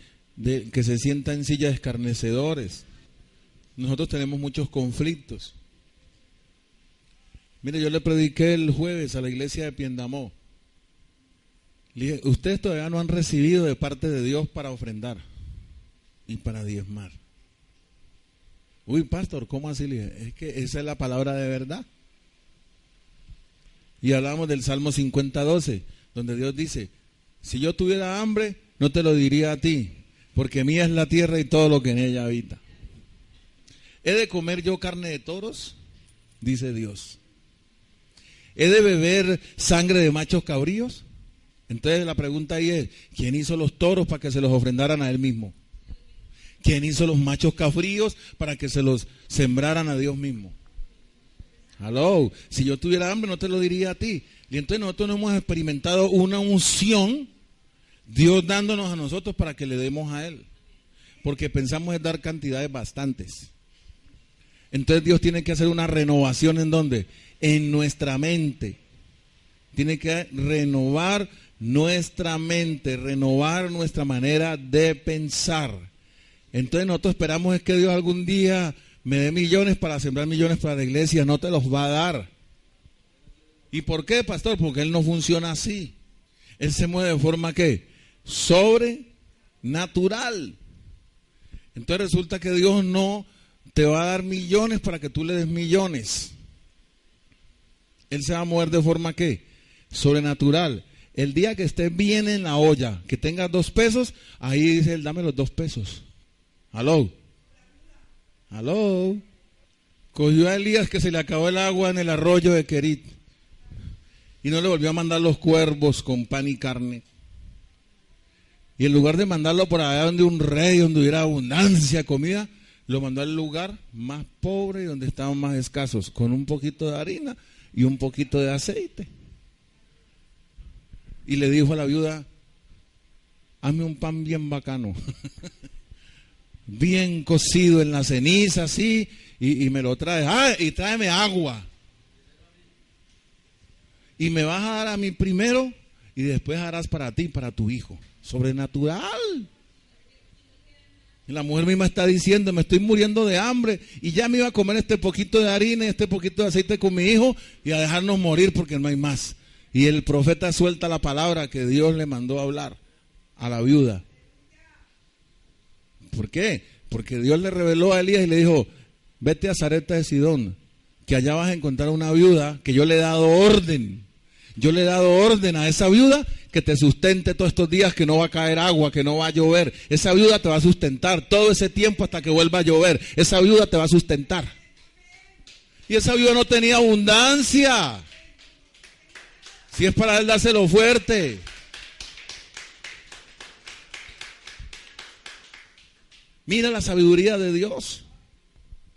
Speaker 1: que se sienta en silla de escarnecedores. Nosotros tenemos muchos conflictos. Mire, yo le prediqué el jueves a la iglesia de Piendamó. Le dije, ustedes todavía no han recibido de parte de Dios para ofrendar y para diezmar. Uy, pastor, ¿cómo así? Le dije, es que esa es la palabra de verdad. Y hablamos del Salmo 50:12, donde Dios dice, si yo tuviera hambre, no te lo diría a ti, porque mía es la tierra y todo lo que en ella habita. ¿He de comer yo carne de toros? Dice Dios. ¿He de beber sangre de machos cabríos? Entonces la pregunta ahí es, ¿quién hizo los toros para que se los ofrendaran a él mismo? ¿Quién hizo los machos cabríos para que se los sembraran a Dios mismo? Aló, si yo tuviera hambre no te lo diría a ti. Y entonces nosotros no hemos experimentado una unción, Dios dándonos a nosotros para que le demos a Él. Porque pensamos en dar cantidades bastantes. Entonces Dios tiene que hacer una renovación ¿en dónde? En nuestra mente. Tiene que renovar nuestra mente, renovar nuestra manera de pensar. Entonces nosotros esperamos es que Dios algún día me dé millones para sembrar millones para la iglesia. No te los va a dar. ¿Y por qué, pastor? Porque Él no funciona así. Él se mueve de forma ¿qué? Sobrenatural. Entonces resulta que Dios no te va a dar millones para que tú le des millones. Él se va a mover de forma ¿qué? Sobrenatural. El día que estés bien en la olla, que tengas 2 pesos, ahí dice Él, dame los 2 pesos. Aló. Aló. Cogió a Elías que se le acabó el agua en el arroyo de Querit. Y no le volvió a mandar los cuervos con pan y carne. Y en lugar de mandarlo por allá donde un rey, donde hubiera abundancia de comida, lo mandó al lugar más pobre y donde estaban más escasos, con un poquito de harina y un poquito de aceite. Y le dijo a la viuda, hazme un pan bien bacano, bien cocido en la ceniza, así, y me lo traes. Y tráeme agua. Y me vas a dar a mí primero y después harás para ti, para tu hijo. Sobrenatural. Y la mujer misma está diciendo, me estoy muriendo de hambre y ya me iba a comer este poquito de harina y este poquito de aceite con mi hijo y a dejarnos morir porque no hay más. Y el profeta suelta la palabra que Dios le mandó a hablar a la viuda. ¿Por qué? Porque Dios le reveló a Elías y le dijo, vete a Sarepta de Sidón, que allá vas a encontrar una viuda que yo le he dado orden. Yo le he dado orden a esa viuda que te sustente todos estos días, que no va a caer agua, que no va a llover. Esa viuda te va a sustentar todo ese tiempo hasta que vuelva a llover. Esa viuda te va a sustentar. Y esa viuda no tenía abundancia. Si es para él, dáselo fuerte. Mira la sabiduría de Dios.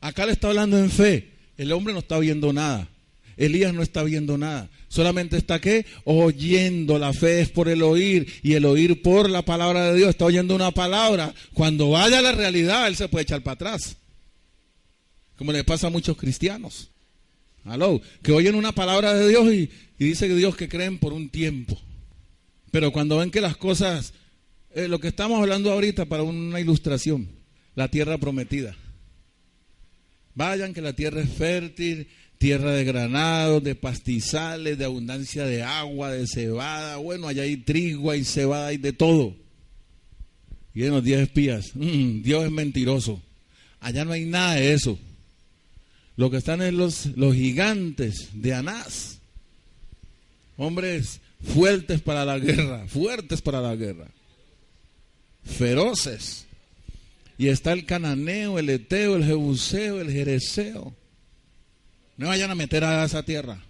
Speaker 1: Acá le está hablando en fe. El hombre no está viendo nada. Elías no está viendo nada. Solamente está ¿qué? Oyendo. La fe es por el oír y el oír por la palabra de Dios. Está oyendo una palabra. Cuando vaya a la realidad, él se puede echar para atrás. Como le pasa a muchos cristianos. Aló, que oyen una palabra de Dios y dice que Dios que creen por un tiempo. Pero cuando ven que las cosas, lo que estamos hablando ahorita para una ilustración, la tierra prometida. Vayan que la tierra es fértil, tierra de granados, de pastizales, de abundancia de agua, de cebada. Bueno, allá hay trigo, hay cebada, hay de todo. Y en los 10 espías, Dios es mentiroso. Allá no hay nada de eso. Lo que están es los gigantes de Anás. Hombres fuertes para la guerra, feroces. Y está el cananeo, el eteo, el jebuseo, el jereseo. No vayan a meter a esa tierra.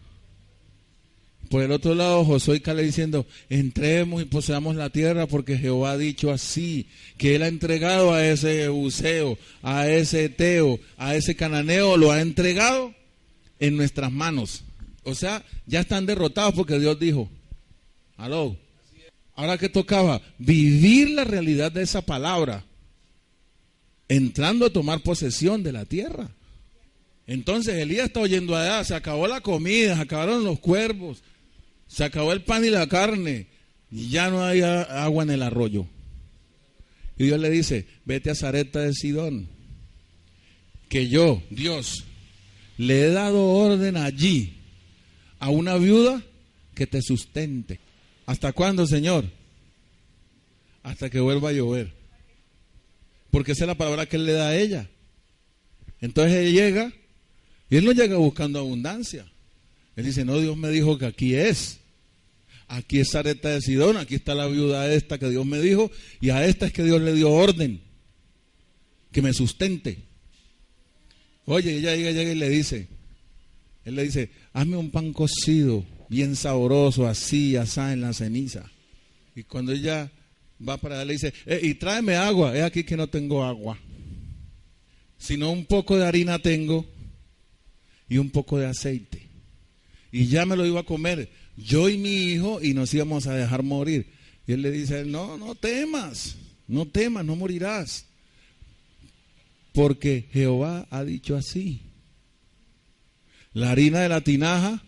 Speaker 1: Por el otro lado, Josué y Caleb diciendo, entremos y poseamos la tierra porque Jehová ha dicho así, que Él ha entregado a ese jebuseo, a ese eteo, a ese cananeo, lo ha entregado en nuestras manos. O sea, ya están derrotados porque Dios dijo. Aló. Ahora que tocaba vivir la realidad de esa palabra, entrando a tomar posesión de la tierra. Entonces Elías está oyendo allá, se acabó la comida, se acabaron los cuervos, se acabó el pan y la carne, y ya no hay agua en el arroyo. Y Dios le dice, vete a Sarepta de Sidón, que yo, Dios, le he dado orden allí a una viuda que te sustente. ¿Hasta cuándo, Señor? Hasta que vuelva a llover. Porque esa es la palabra que Él le da a ella. Entonces Él llega, y Él no llega buscando abundancia. Él dice, no, Dios me dijo que aquí es Sarepta de Sidón, aquí está la viuda esta que Dios me dijo, y a esta es que Dios le dio orden, que me sustente. Oye, ella llega y le dice, Él le dice, hazme un pan cocido, bien sabroso, así, asá en la ceniza. Y cuando ella va para allá, le dice, y tráeme agua. Es aquí que no tengo agua, sino un poco de harina tengo y un poco de aceite. Y ya me lo iba a comer, yo y mi hijo, y nos íbamos a dejar morir. Y él le dice, no temas, no morirás. Porque Jehová ha dicho así. La harina de la tinaja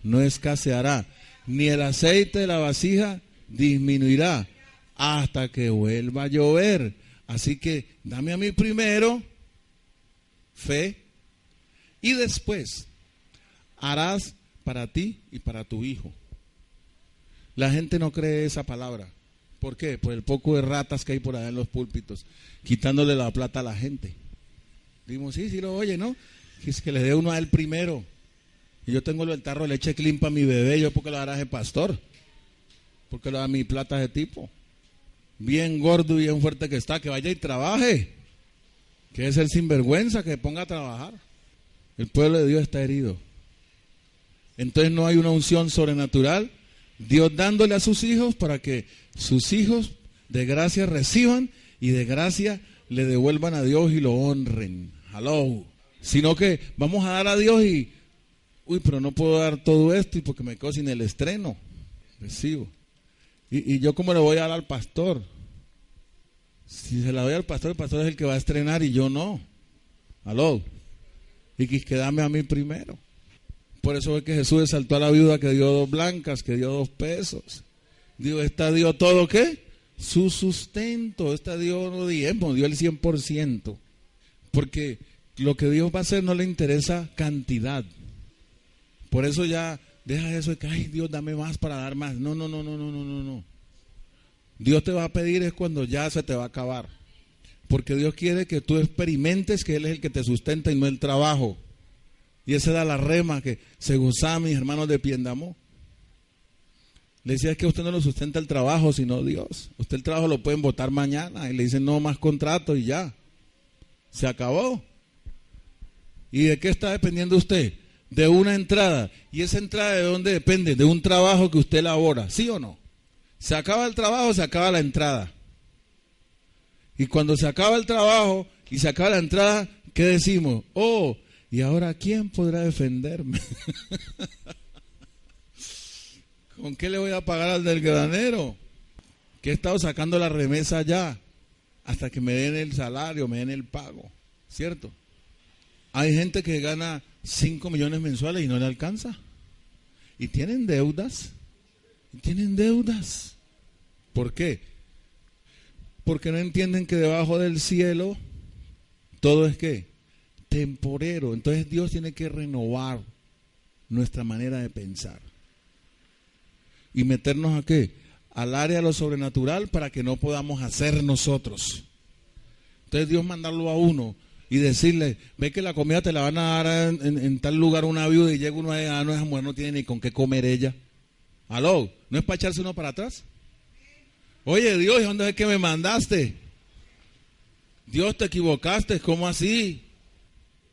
Speaker 1: no escaseará, ni el aceite de la vasija disminuirá, hasta que vuelva a llover. Así que dame a mí primero fe y después harás para ti y para tu hijo. La gente no cree esa palabra. ¿Por qué? Por el poco de ratas que hay por allá en los púlpitos, quitándole la plata a la gente. Dimos, sí lo oye, ¿no? Es que le dé uno a él primero. Y yo tengo el tarro de leche clean para mi bebé, yo porque lo hará ese pastor, porque lo da mi plata de tipo. Bien gordo y bien fuerte que está, que vaya y trabaje, que es el sinvergüenza, que ponga a trabajar. El pueblo de Dios está herido. Entonces no hay una unción sobrenatural, Dios dándole a sus hijos para que sus hijos de gracia reciban y de gracia le devuelvan a Dios y lo honren. Hello. Sino que vamos a dar a Dios y, pero no puedo dar todo esto y porque me quedo sin el estreno. Recibo. ¿Y yo cómo le voy a dar al pastor? Si se la doy al pastor, el pastor es el que va a estrenar y yo no. Aló. Y que dame a mí primero. Por eso es que Jesús exaltó a la viuda que dio 2 blancas, que dio 2 pesos. Digo, esta dio todo, ¿qué? Su sustento. Esta dio diezmo, dio el 100%. Porque lo que Dios va a hacer no le interesa cantidad. Por eso ya deja eso de que, ay, Dios, dame más para dar más. No. Dios te va a pedir es cuando ya se te va a acabar. Porque Dios quiere que tú experimentes que Él es el que te sustenta y no el trabajo. Y esa era la rema que se gozaba mis hermanos de Piendamó. Le decía, es que usted no lo sustenta el trabajo, sino Dios. Usted el trabajo lo pueden votar mañana. Y le dicen, no más contrato y ya. Se acabó. ¿Y de qué está dependiendo usted? De una entrada. ¿Y esa entrada de dónde depende? De un trabajo que usted elabora, ¿sí o no? Se acaba el trabajo, se acaba la entrada. Y cuando se acaba el trabajo y se acaba la entrada, ¿qué decimos? Oh, ¿y ahora quién podrá defenderme? ¿Con qué le voy a pagar al del granero? Que he estado sacando la remesa ya, hasta que me den el salario, me den el pago, ¿cierto? Hay gente que gana 5 millones mensuales y no le alcanza. Y tienen deudas. ¿Por qué? Porque no entienden que debajo del cielo todo es ¿qué? temporero. Entonces Dios tiene que renovar nuestra manera de pensar. ¿Y meternos a qué? Al área de lo sobrenatural para que no podamos hacer nosotros. Entonces Dios mandarlo a uno y decirle, ve que la comida te la van a dar en tal lugar una viuda y llega uno a esa mujer no tiene ni con qué comer ella. ¿Aló? ¿No es para echarse uno para atrás? Oye Dios, ¿dónde es que me mandaste? Dios, te equivocaste, ¿cómo así?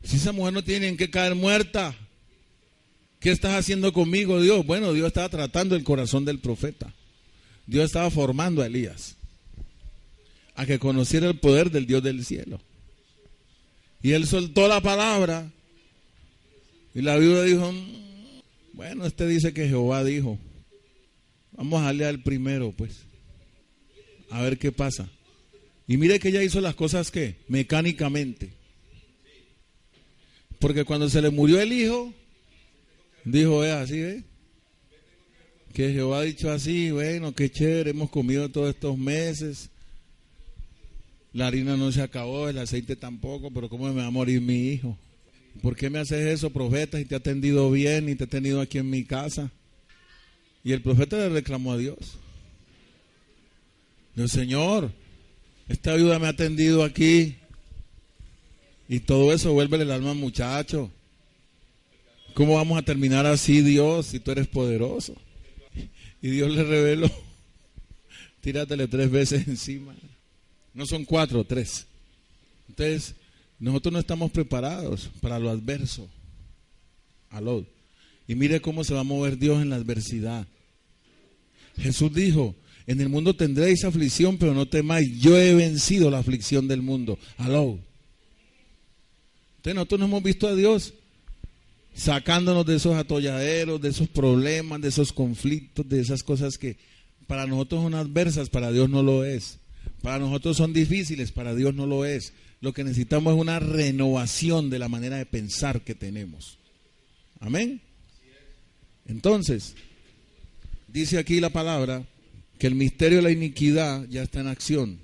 Speaker 1: Si esa mujer no tiene en qué caer muerta, ¿qué estás haciendo conmigo, Dios? Bueno, Dios estaba tratando el corazón del profeta. Dios estaba formando a Elías a que conociera el poder del Dios del cielo. Y él soltó la palabra y la viuda dijo, bueno, dice que Jehová dijo, vamos a darle al primero pues, a ver qué pasa. Y mire que ella hizo las cosas que mecánicamente, porque cuando se le murió el hijo, dijo, así ve, que Jehová ha dicho así, bueno, qué chévere, hemos comido todos estos meses, la harina no se acabó, el aceite tampoco, pero ¿cómo me va a morir mi hijo? ¿Por qué me haces eso, profeta, si te ha atendido bien y te he tenido aquí en mi casa? Y el profeta le reclamó a Dios. Dios, Señor, esta viuda me ha atendido aquí. Y todo eso vuelve el alma al muchacho. ¿Cómo vamos a terminar así, Dios, si tú eres poderoso? Y Dios le reveló, tíratele 3 veces encima. No son 4, 3. Entonces, nosotros no estamos preparados para lo adverso. Aló. Y mire cómo se va a mover Dios en la adversidad. Jesús dijo, en el mundo tendréis aflicción, pero no temáis, yo he vencido la aflicción del mundo. Aló. Entonces nosotros no hemos visto a Dios sacándonos de esos atolladeros, de esos problemas, de esos conflictos, de esas cosas que para nosotros son adversas, para Dios no lo es. Para nosotros son difíciles, para Dios no lo es. Lo que necesitamos es una renovación de la manera de pensar que tenemos. Amén. Entonces, dice aquí la palabra que el misterio de la iniquidad ya está en acción.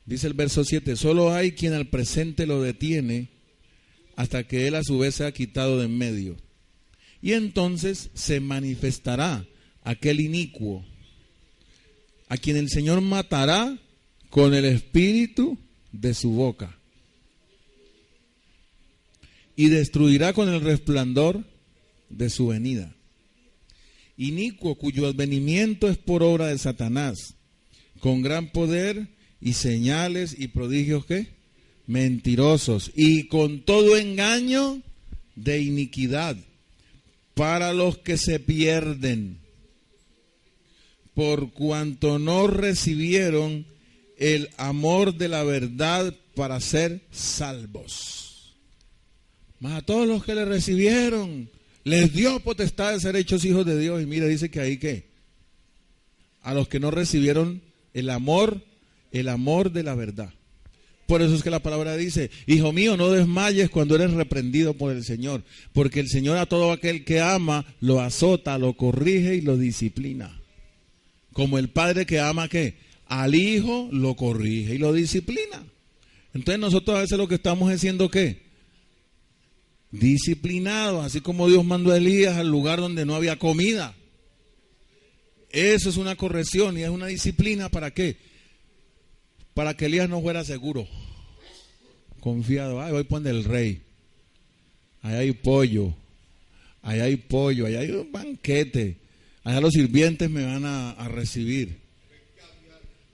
Speaker 1: Dice el verso 7, solo hay quien al presente lo detiene hasta que él a su vez sea quitado de en medio. Y entonces se manifestará aquel inicuo, a quien el Señor matará con el espíritu de su boca y destruirá con el resplandor de su venida. Inicuo cuyo advenimiento es por obra de Satanás, con gran poder y señales y prodigios ¿qué? Mentirosos y con todo engaño de iniquidad para los que se pierden, por cuanto no recibieron el amor de la verdad para ser salvos. Mas a todos los que le recibieron, les dio potestad de ser hechos hijos de Dios. Y mira, dice que ahí que a los que no recibieron el amor de la verdad. Por eso es que la palabra dice, hijo mío, no desmayes cuando eres reprendido por el Señor, porque el Señor a todo aquel que ama, lo azota, lo corrige y lo disciplina. Como el padre que ama ¿qué? Al hijo lo corrige y lo disciplina. Entonces nosotros a veces lo que estamos haciendo ¿qué? Disciplinados, así como Dios mandó a Elías al lugar donde no había comida. Eso es una corrección y es una disciplina. ¿Para qué? Para que Elías no fuera seguro, confiado. Ay, voy por el rey, allá hay pollo, allá hay un banquete, allá los sirvientes me van a recibir.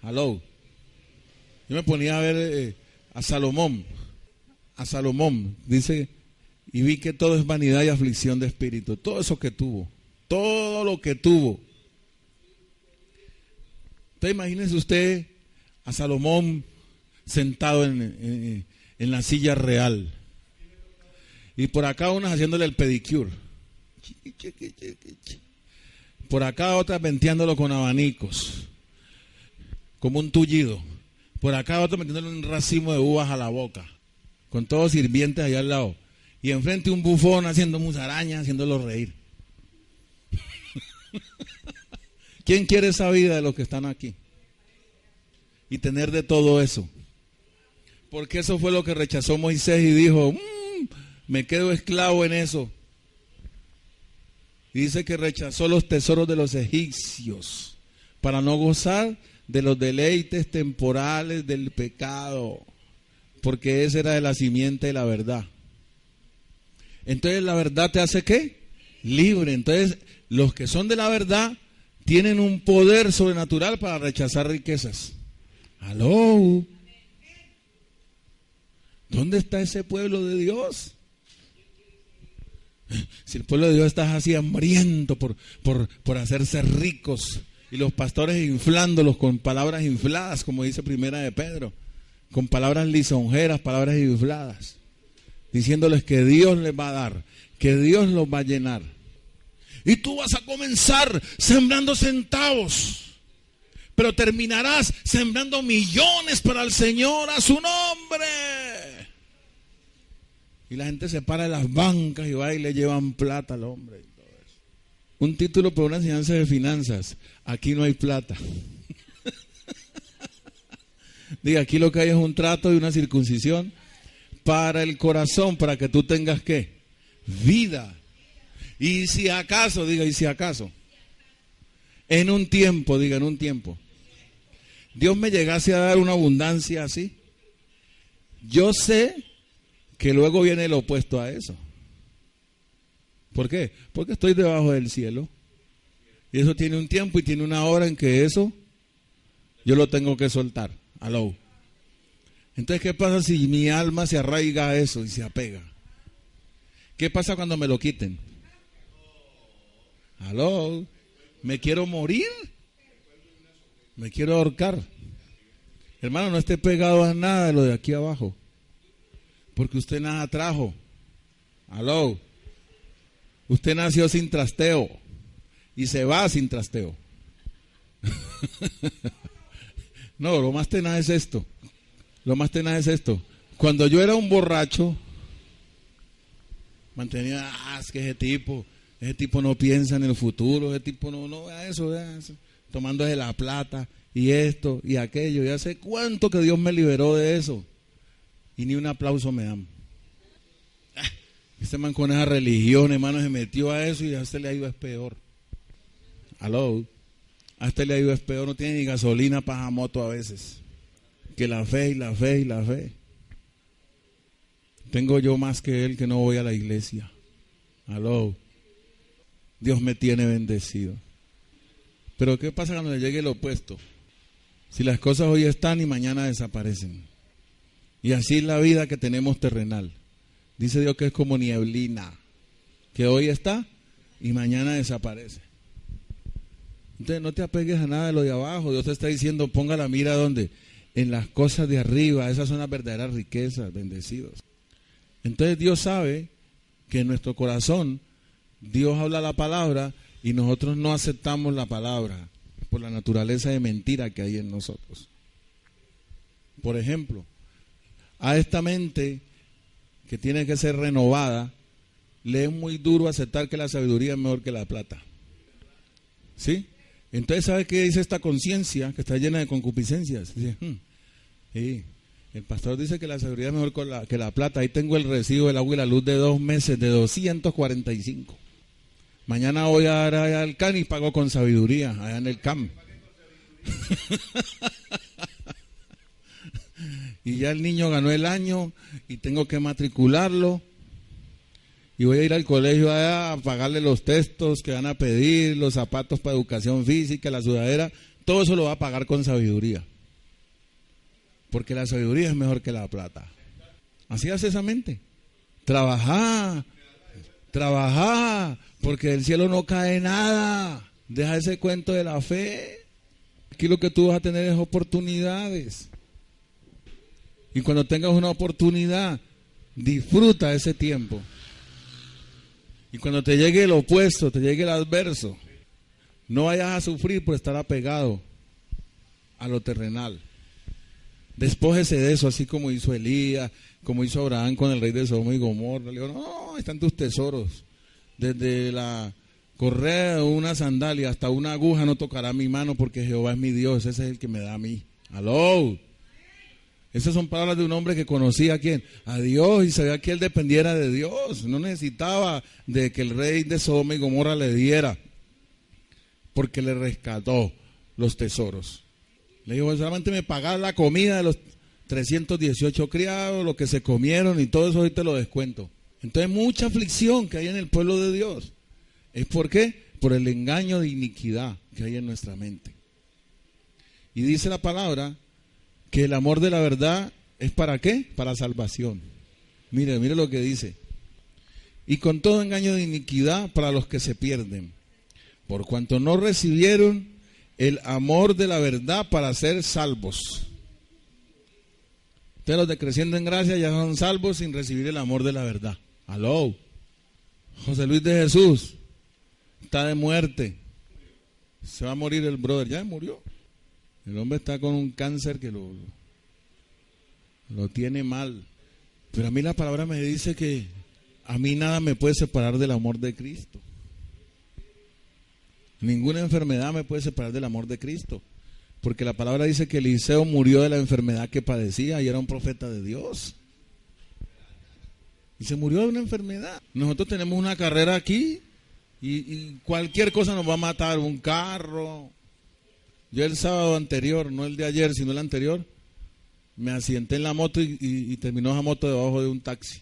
Speaker 1: Hello. Yo me ponía a ver a Salomón, dice, y vi que todo es vanidad y aflicción de espíritu, todo eso que tuvo, todo lo que tuvo. Entonces imagínense usted a Salomón sentado en la silla real y por acá unas haciéndole el pedicure, por acá otras venteándolo con abanicos como un tullido, por acá otro metiéndole un racimo de uvas a la boca con todos sirvientes allá al lado y enfrente un bufón haciendo musarañas, haciéndolo reír. ¿Quién quiere esa vida de los que están aquí? Y tener de todo eso. Porque eso fue lo que rechazó Moisés y dijo, me quedo esclavo en eso. Y dice que rechazó los tesoros de los egipcios para no gozar de los deleites temporales del pecado, porque ese era de la simiente de la verdad. Entonces la verdad te hace ¿qué? Libre. Entonces los que son de la verdad tienen un poder sobrenatural para rechazar riquezas. ¿Aló? ¿Dónde está ese pueblo de Dios? Si el pueblo de Dios está así hambriento por hacerse ricos, y los pastores inflándolos con palabras infladas, como dice Primera de Pedro, con palabras lisonjeras, palabras infladas, diciéndoles que Dios les va a dar, que Dios los va a llenar. Y tú vas a comenzar sembrando centavos, pero terminarás sembrando millones para el Señor, a su nombre. Y la gente se para de las bancas y va y le llevan plata al hombre. Y todo eso. Un título para una enseñanza de finanzas. Aquí no hay plata. Diga, aquí lo que hay es un trato y una circuncisión para el corazón, para que tú tengas ¿qué? Vida. Y si acaso, diga, y si acaso, en un tiempo, diga, en un tiempo, Dios me llegase a dar una abundancia así, yo sé que luego viene el opuesto a eso. ¿Por qué? Porque estoy debajo del cielo. Y eso tiene un tiempo y tiene una hora en que eso yo lo tengo que soltar. Aló. Entonces, ¿qué pasa si mi alma se arraiga a eso y se apega? ¿Qué pasa cuando me lo quiten? Aló. ¿Me quiero morir? ¿Me quiero ahorcar? Hermano, no esté pegado a nada de lo de aquí abajo, porque usted nada trajo. Aló. Usted nació sin trasteo y se va sin trasteo. No, lo más tenaz es esto. Lo más tenaz es esto. Cuando yo era un borracho, mantenía, es que ese tipo no piensa en el futuro, ese tipo no vea eso, tomando de la plata y esto y aquello. Y hace cuánto que Dios me liberó de eso. Y ni un aplauso me dan. Este man con esa religión, hermano, se metió a eso y a este le ha ido es peor. Aló. A este le ha ido es peor, no tiene ni gasolina para moto a veces. Que la fe y la fe y la fe. Tengo yo más que él que no voy a la iglesia. Aló. Dios me tiene bendecido. Pero ¿qué pasa cuando le llegue el opuesto? Si las cosas hoy están y mañana desaparecen. Y así es la vida que tenemos terrenal. Dice Dios que es como nieblina, que hoy está y mañana desaparece. Entonces no te apegues a nada de lo de abajo. Dios te está diciendo, ponga la mira ¿dónde? En las cosas de arriba. Esas son las verdaderas riquezas, bendecidos. Entonces Dios sabe que en nuestro corazón Dios habla la palabra y nosotros no aceptamos la palabra por la naturaleza de mentira que hay en nosotros. Por ejemplo, a esta mente que tiene que ser renovada, le es muy duro aceptar que la sabiduría es mejor que la plata. ¿Sí? Entonces, ¿sabe qué dice esta conciencia que está llena de concupiscencias? Dice, sí, el pastor dice que la sabiduría es mejor que la plata. Ahí tengo el recibo del agua y la luz de 2 meses, de 245. Mañana voy a dar allá al CAN y pago con sabiduría, allá en el CAM. Y ya el niño ganó el año y tengo que matricularlo. Y voy a ir al colegio a pagarle los textos que van a pedir, los zapatos para educación física, la sudadera. Todo eso lo va a pagar con sabiduría. Porque la sabiduría es mejor que la plata. Así hace esa mente. Trabajar, porque del cielo no cae nada. Deja ese cuento de la fe. Aquí lo que tú vas a tener es oportunidades. Y cuando tengas una oportunidad, disfruta ese tiempo. Y cuando te llegue el opuesto, te llegue el adverso, no vayas a sufrir por estar apegado a lo terrenal. Despójese de eso, así como hizo Elías, como hizo Abraham con el rey de Sodoma y Gomorra. Le digo, no, ahí están tus tesoros. Desde la correa de una sandalia hasta una aguja no tocará mi mano, porque Jehová es mi Dios, ese es el que me da a mí. ¡Aló! Esas son palabras de un hombre que conocía a quién, a Dios, y sabía que él dependiera de Dios. No necesitaba de que el rey de Sodoma y Gomorra le diera, porque le rescató los tesoros. Le dijo, solamente me pagás la comida de los 318 criados, lo que se comieron y todo eso hoy te lo descuento. Entonces mucha aflicción que hay en el pueblo de Dios. ¿Es por qué? Por el engaño de iniquidad que hay en nuestra mente. Y dice la palabra que el amor de la verdad es ¿para qué? Para salvación. Mire lo que dice. Y con todo engaño de iniquidad para los que se pierden, por cuanto no recibieron el amor de la verdad para ser salvos. Ustedes los de Creciendo en Gracia ya son salvos sin recibir el amor de la verdad. Aló. José Luis de Jesús está de muerte. Se va a morir el brother. Ya murió. El hombre está con un cáncer que lo tiene mal. Pero a mí la palabra me dice que a mí nada me puede separar del amor de Cristo. Ninguna enfermedad me puede separar del amor de Cristo. Porque la palabra dice que Eliseo murió de la enfermedad que padecía y era un profeta de Dios. Y se murió de una enfermedad. Nosotros tenemos una carrera aquí y cualquier cosa nos va a matar, un carro. Yo el sábado anterior, no el de ayer, sino el anterior, me accidenté en la moto y terminó esa moto debajo de un taxi.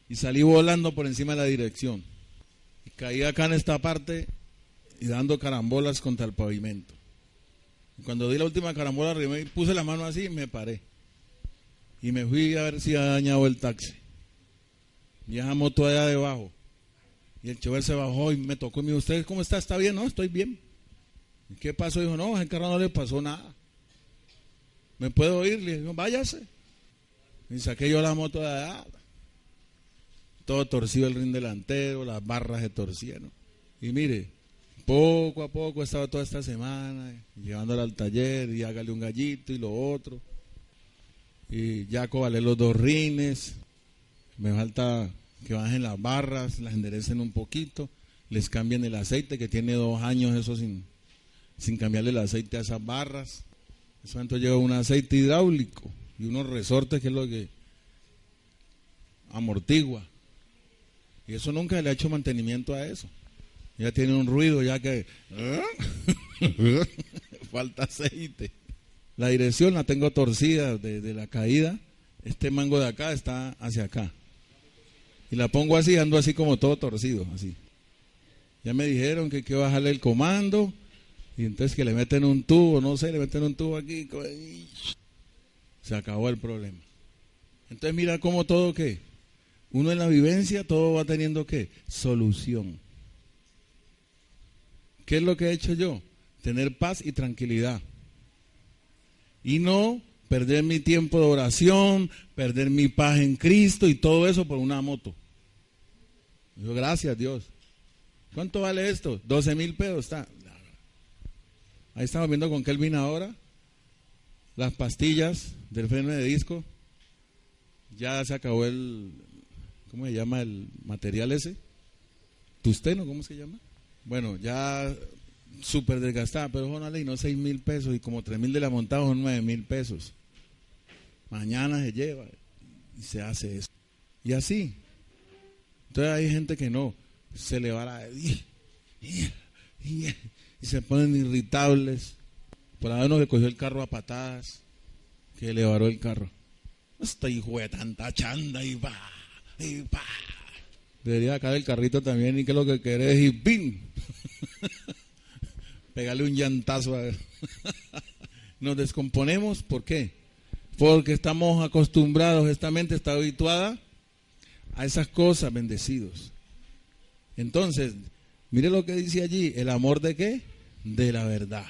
Speaker 1: Y salí volando por encima de la dirección. Y caí acá en esta parte y dando carambolas contra el pavimento. Y cuando di la última carambola, puse la mano así y me paré. Y me fui a ver si había dañado el taxi. Y esa moto allá debajo. Y el chofer se bajó y me tocó y me dijo, ¿usted cómo está? ¿Está bien? No, estoy bien. ¿Y qué pasó? Dijo, no, a ese carro no le pasó nada. ¿Me puedo ir? Le dije, váyase. Y saqué yo la moto de allá. Todo torcido el rin delantero, las barras se torcieron. Y mire, poco a poco he estado toda esta semana llevándola al taller y hágale un gallito y lo otro. Y ya cobalé los 2 rines. Me falta que bajen las barras, las enderecen un poquito, les cambien el aceite, que tiene 2 años eso sin cambiarle el aceite a esas barras. Eso entonces lleva un aceite hidráulico y unos resortes que es lo que amortigua. Y eso nunca le ha hecho mantenimiento a eso. Ya tiene un ruido ya que falta aceite. La dirección la tengo torcida de la caída. Este mango de acá está hacia acá. Y la pongo así, ando así como todo torcido, así. Ya me dijeron que hay que bajarle el comando y entonces que le meten un tubo, no sé, le meten un tubo aquí. Se acabó el problema. Entonces mira cómo todo ¿qué? Uno en la vivencia todo va teniendo ¿qué? Solución. ¿Qué es lo que he hecho yo? Tener paz y tranquilidad. Y no perder mi tiempo de oración, perder mi paz en Cristo y todo eso por una moto. Yo, gracias Dios. ¿Cuánto vale esto? 12,000 pesos está. Ahí estamos viendo con Kelvin ahora. Las pastillas del freno de disco. Ya se acabó ¿cómo se llama el material ese? Tusteno, ¿cómo se llama? Bueno, ya súper desgastada, pero no le no 6,000 pesos y como 3,000 de la montada son 9,000 pesos. Mañana se lleva y se hace eso. Y así. Entonces hay gente que no, se le va y se ponen irritables. Por ahí uno que cogió el carro a patadas, que le varó el carro. Este hijo de tanta chanda y pa. Debería sacar el carrito también y que lo que querés y ¡pim! Pegarle un llantazo a ver. Nos descomponemos, ¿por qué? Porque estamos acostumbrados, esta mente está habituada a esas cosas, bendecidos. Entonces, mire lo que dice allí, el amor de ¿qué? De la verdad.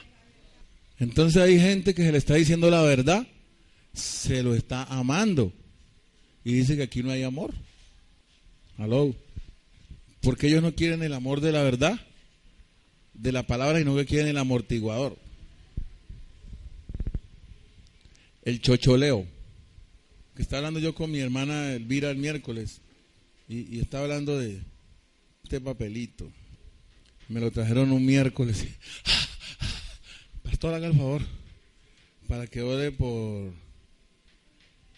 Speaker 1: Entonces hay gente que se le está diciendo la verdad, se lo está amando y dice que aquí no hay amor. Aló. Porque ellos no quieren el amor de la verdad, de la palabra, sino que quieren el amortiguador. El chocholeo. Que estaba hablando yo con mi hermana Elvira el miércoles y estaba hablando de este papelito. Me lo trajeron un miércoles. Pastor, haga el favor para que ore por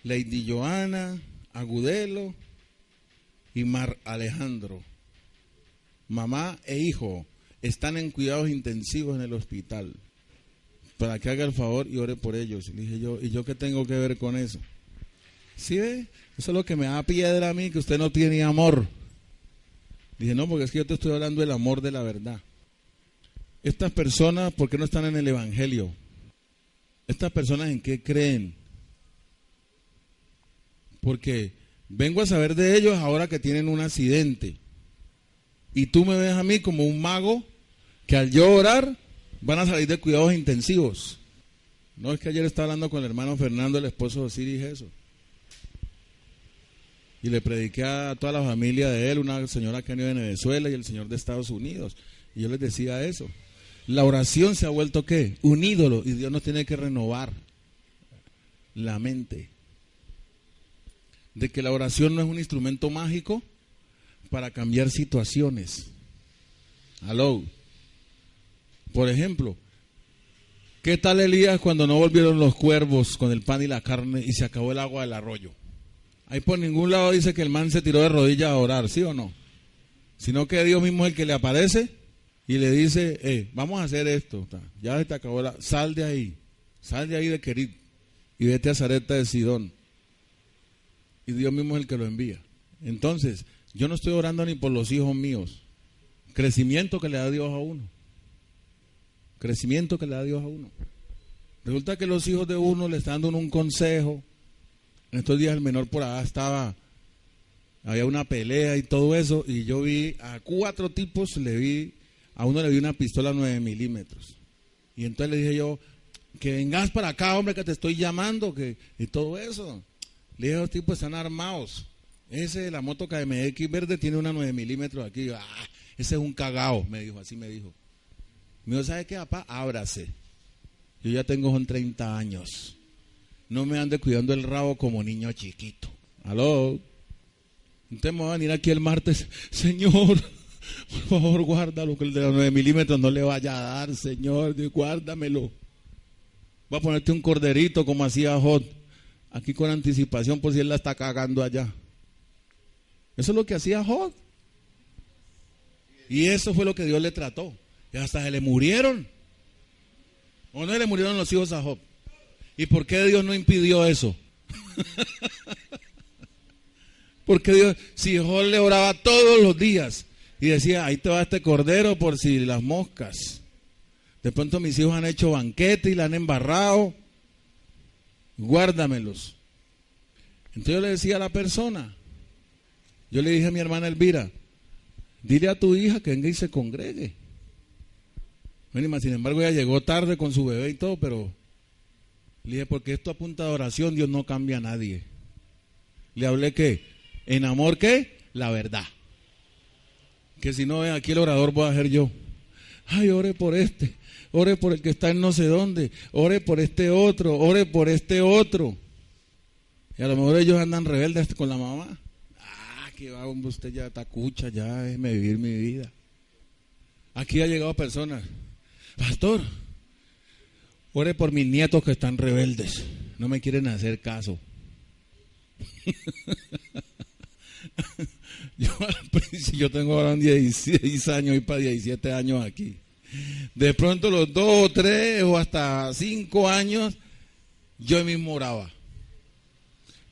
Speaker 1: Lady Joana, Agudelo y Mar Alejandro. Mamá e hijo están en cuidados intensivos en el hospital. Para que haga el favor y ore por ellos. Y le dije yo, ¿y yo qué tengo que ver con eso? ¿Sí ve? Eso es lo que me da piedra a mí, que usted no tiene amor. Dije, no, porque es que yo te estoy hablando del amor de la verdad. Estas personas, ¿por qué no están en el evangelio? Estas personas, ¿en qué creen? Porque vengo a saber de ellos ahora que tienen un accidente. Y tú me ves a mí como un mago que al yo orar van a salir de cuidados intensivos. No, es que ayer estaba hablando con el hermano Fernando, el esposo de Osiris, eso. Y le prediqué a toda la familia de él, una señora que ha venido de Venezuela y el señor de Estados Unidos. Y yo les decía eso. La oración se ha vuelto, ¿qué? Un ídolo. Y Dios nos tiene que renovar la mente. De que la oración no es un instrumento mágico para cambiar situaciones. Aló. Por ejemplo, ¿qué tal Elías cuando no volvieron los cuervos con el pan y la carne y se acabó el agua del arroyo? Ahí por ningún lado dice que el man se tiró de rodillas a orar, ¿sí o no? Sino que Dios mismo es el que le aparece y le dice, vamos a hacer esto, ya se te acabó sal de ahí de Querit y vete a Sarepta de Sidón. Y Dios mismo es el que lo envía. Entonces, yo no estoy orando ni por los hijos míos. Crecimiento que le da Dios a uno. Crecimiento que le da Dios a uno. Resulta que los hijos de uno le están dando un consejo. En estos días el menor por allá había una pelea y todo eso, y yo vi a 4 tipos, a uno le vi una pistola 9 milímetros. Y entonces le dije yo, que vengas para acá, hombre, que te estoy llamando, y todo eso. Le dije, los tipos están armados. Ese de la moto KMX verde tiene una 9 milímetros aquí. Ese es un cagao, me dijo, así me dijo. Me dijo, ¿sabe qué, papá? Ábrase. Yo ya tengo 30 años. No me ande cuidando el rabo como niño chiquito. Aló. Entonces me va a venir aquí el martes. Señor, por favor, guárdalo, que el de los 9 milímetros no le vaya a dar, Señor, guárdamelo. Voy a ponerte un corderito como hacía Jod, aquí con anticipación por si él la está cagando allá. Eso es lo que hacía Jod. Y eso fue lo que Dios le trató. Y hasta se le murieron. ¿O no le murieron los hijos a Job? ¿Y por qué Dios no impidió eso? Porque Dios, si Job le oraba todos los días y decía, ahí te va este cordero por si las moscas. De pronto mis hijos han hecho banquete y la han embarrado. Guárdamelos. Entonces yo le decía a la persona, yo le dije a mi hermana Elvira, dile a tu hija que venga y se congregue. Bueno, sin embargo ella llegó tarde con su bebé y todo, pero le dije, porque esto apunta a oración, Dios no cambia a nadie. Le hablé que, en amor, ¿qué? La verdad. Que si no ven aquí el orador voy a ser yo. Ay, ore por este, ore por el que está en no sé dónde, ore por este otro, ore por este otro. Y a lo mejor ellos andan rebeldes con la mamá. Que va, usted ya está cucha, ya déjeme vivir mi vida. Aquí ha llegado personas, pastor, ore por mis nietos que están rebeldes, no me quieren hacer caso. Yo tengo ahora 16 años y para 17 años aquí. De pronto los 2 o 3 o hasta 5 años, yo mismo oraba.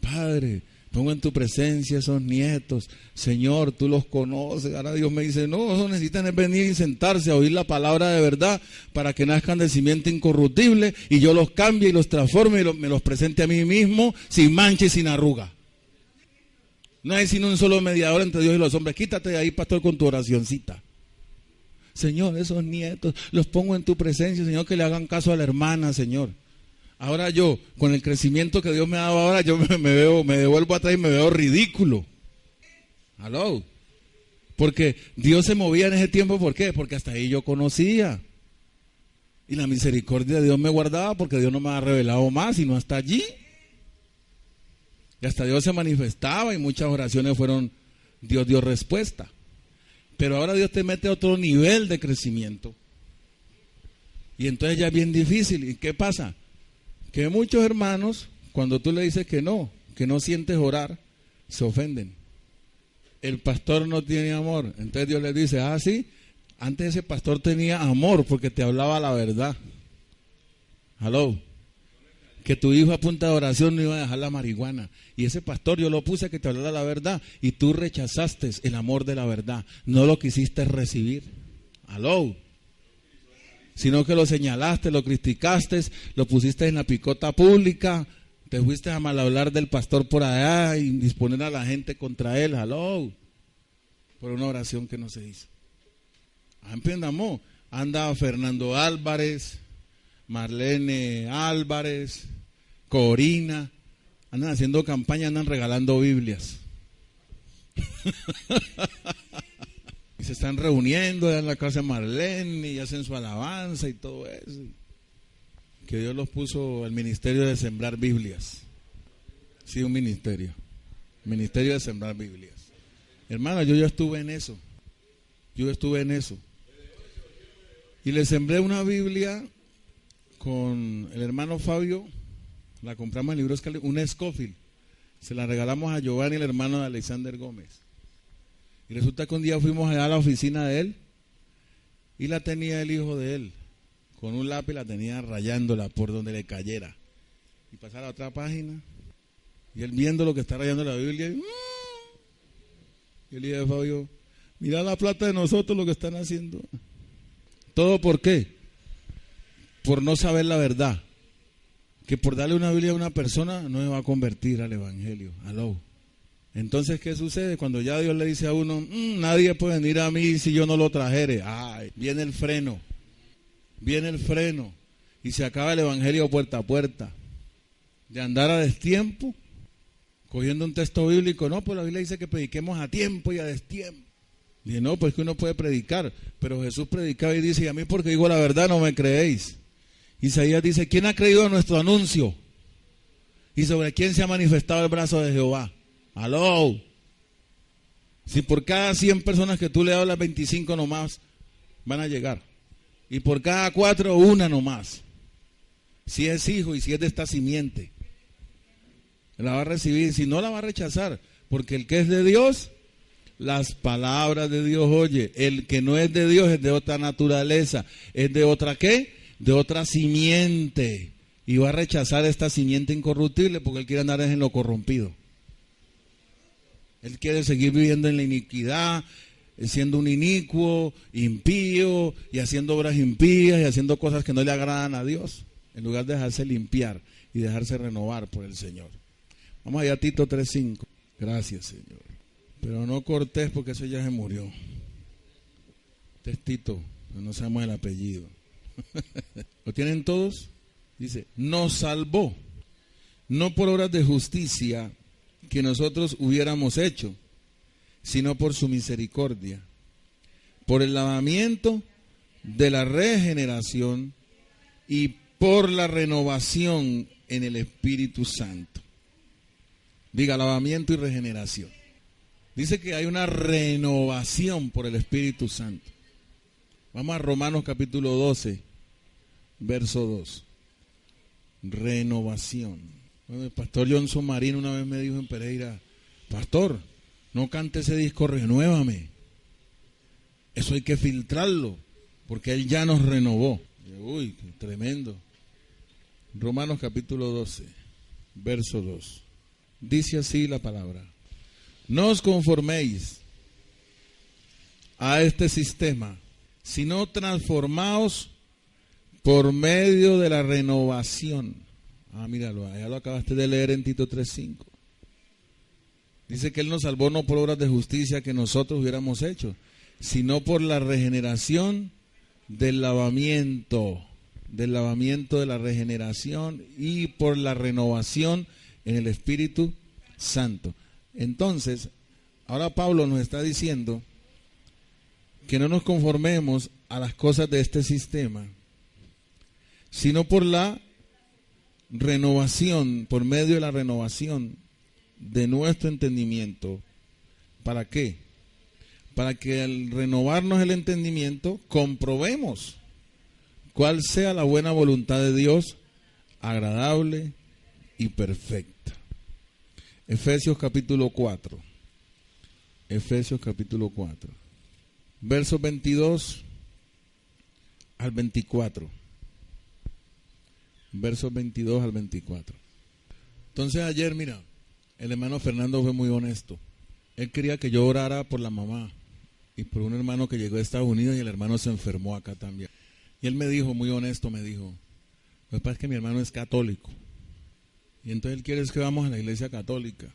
Speaker 1: Padre, pongo en tu presencia esos nietos, Señor, tú los conoces. Ahora Dios me dice, no, eso necesitan venir y sentarse a oír la palabra de verdad para que nazcan de simiente incorruptible y yo los cambie y los transforme y me los presente a mí mismo sin mancha y sin arruga. No hay sino un solo mediador entre Dios y los hombres. Quítate de ahí, pastor, con tu oracioncita. Señor, esos nietos los pongo en tu presencia, Señor, que le hagan caso a la hermana, Señor. Ahora yo, con el crecimiento que Dios me ha dado ahora, yo me devuelvo atrás y me veo ridículo. ¿Aló? Porque Dios se movía en ese tiempo, ¿por qué? Porque hasta ahí yo conocía. Y la misericordia de Dios me guardaba porque Dios no me ha revelado más, sino hasta allí. Y hasta Dios se manifestaba y muchas oraciones fueron, Dios dio respuesta. Pero ahora Dios te mete a otro nivel de crecimiento. Y entonces ya es bien difícil. ¿Y qué pasa? Que muchos hermanos, cuando tú le dices que no, que no sientes orar, se ofenden. El pastor no tiene amor. Entonces Dios les dice, sí, antes ese pastor tenía amor porque te hablaba la verdad. Hello. Que tu hijo a punta de oración no iba a dejar la marihuana. Y ese pastor yo lo puse a que te hablara la verdad. Y tú rechazaste el amor de la verdad. No lo quisiste recibir. Hello. Sino que lo señalaste, lo criticaste, lo pusiste en la picota pública. Te fuiste a mal hablar del pastor por allá y disponer a la gente contra él. Hello. Por una oración que no se hizo. Entendamos. Anda Fernando Álvarez, Marlene Álvarez, Corina, andan haciendo campaña, andan regalando Biblias. Y se están reuniendo en la casa de Marlene y hacen su alabanza y todo eso. Que Dios los puso al ministerio de sembrar Biblias. Sí, un ministerio. Ministerio de sembrar Biblias. Hermano, yo ya estuve en eso. Y le sembré una Biblia con el hermano Fabio. La compramos en Libros Cali, una Scofield. Se la regalamos a Giovanni, el hermano de Alexander Gómez. Y resulta que un día fuimos allá a la oficina de él y la tenía el hijo de él. Con un lápiz la tenía rayándola por donde le cayera. Y pasar a otra página. Y él viendo lo que está rayando la Biblia. Y el hijo de Fabio, mira la plata de nosotros lo que están haciendo. ¿Todo por qué? Por no saber la verdad. Que por darle una Biblia a una persona no se va a convertir al evangelio. Aló. Entonces, ¿qué sucede? Cuando ya Dios le dice a uno, nadie puede venir a mí si yo no lo trajere. Viene el freno. Y se acaba el evangelio puerta a puerta. De andar a destiempo, cogiendo un texto bíblico. No, pues la Biblia dice que prediquemos a tiempo y a destiempo. Dije, no, pues que uno puede predicar. Pero Jesús predicaba y dice, y a mí porque digo la verdad no me creéis. Isaías dice, ¿quién ha creído a nuestro anuncio? ¿Y sobre quién se ha manifestado el brazo de Jehová? Aló. Si por cada 100 personas que tú le hablas, 25 nomás van a llegar. Y por cada 4, una nomás. Si es hijo y si es de esta simiente, la va a recibir. Si no, la va a rechazar. Porque el que es de Dios, las palabras de Dios oye. El que no es de Dios es de otra naturaleza. ¿Es de otra qué? De otra simiente. Y va a rechazar esta simiente incorruptible porque él quiere andar en lo corrompido. Él quiere seguir viviendo en la iniquidad, siendo un inicuo, impío, y haciendo obras impías y haciendo cosas que no le agradan a Dios, en lugar de dejarse limpiar y dejarse renovar por el Señor. Vamos allá a Tito 3:5. Gracias, Señor. Pero no Cortés, porque eso ya se murió. Este es Tito, no sabemos el apellido. ¿Lo tienen todos? Dice, nos salvó, no por obras de justicia que nosotros hubiéramos hecho, sino por su misericordia, por el lavamiento de la regeneración y por la renovación en el Espíritu Santo. Diga, lavamiento y regeneración. Dice que hay una renovación por el Espíritu Santo. Vamos a Romanos capítulo 12, verso 2. Renovación. Bueno, el pastor Johnson Marín una vez me dijo en Pereira, pastor, no cante ese disco, renuévame. Eso hay que filtrarlo, porque él ya nos renovó. Uy, qué tremendo. Romanos capítulo 12, verso 2. Dice así la palabra. No os conforméis a este sistema, sino transformaos por medio de la renovación. Míralo, ya lo acabaste de leer en Tito 3:5. Dice que Él nos salvó no por obras de justicia que nosotros hubiéramos hecho, sino por la regeneración del lavamiento de la regeneración y por la renovación en el Espíritu Santo. Entonces, ahora Pablo nos está diciendo que no nos conformemos a las cosas de este sistema, sino por la renovación, por medio de la renovación de nuestro entendimiento. ¿Para qué? Para que al renovarnos el entendimiento comprobemos cuál sea la buena voluntad de Dios, agradable y perfecta. Efesios capítulo 4. Efesios capítulo 4. Versos 22 al 24. Versos 22 al 24. Entonces ayer, mira, el hermano Fernando fue muy honesto. Él quería que yo orara por la mamá y por un hermano que llegó de Estados Unidos y el hermano se enfermó acá también. Y él me dijo, muy honesto, me dijo, lo que pasa es que mi hermano es católico. Y entonces él quiere que vamos a la iglesia católica.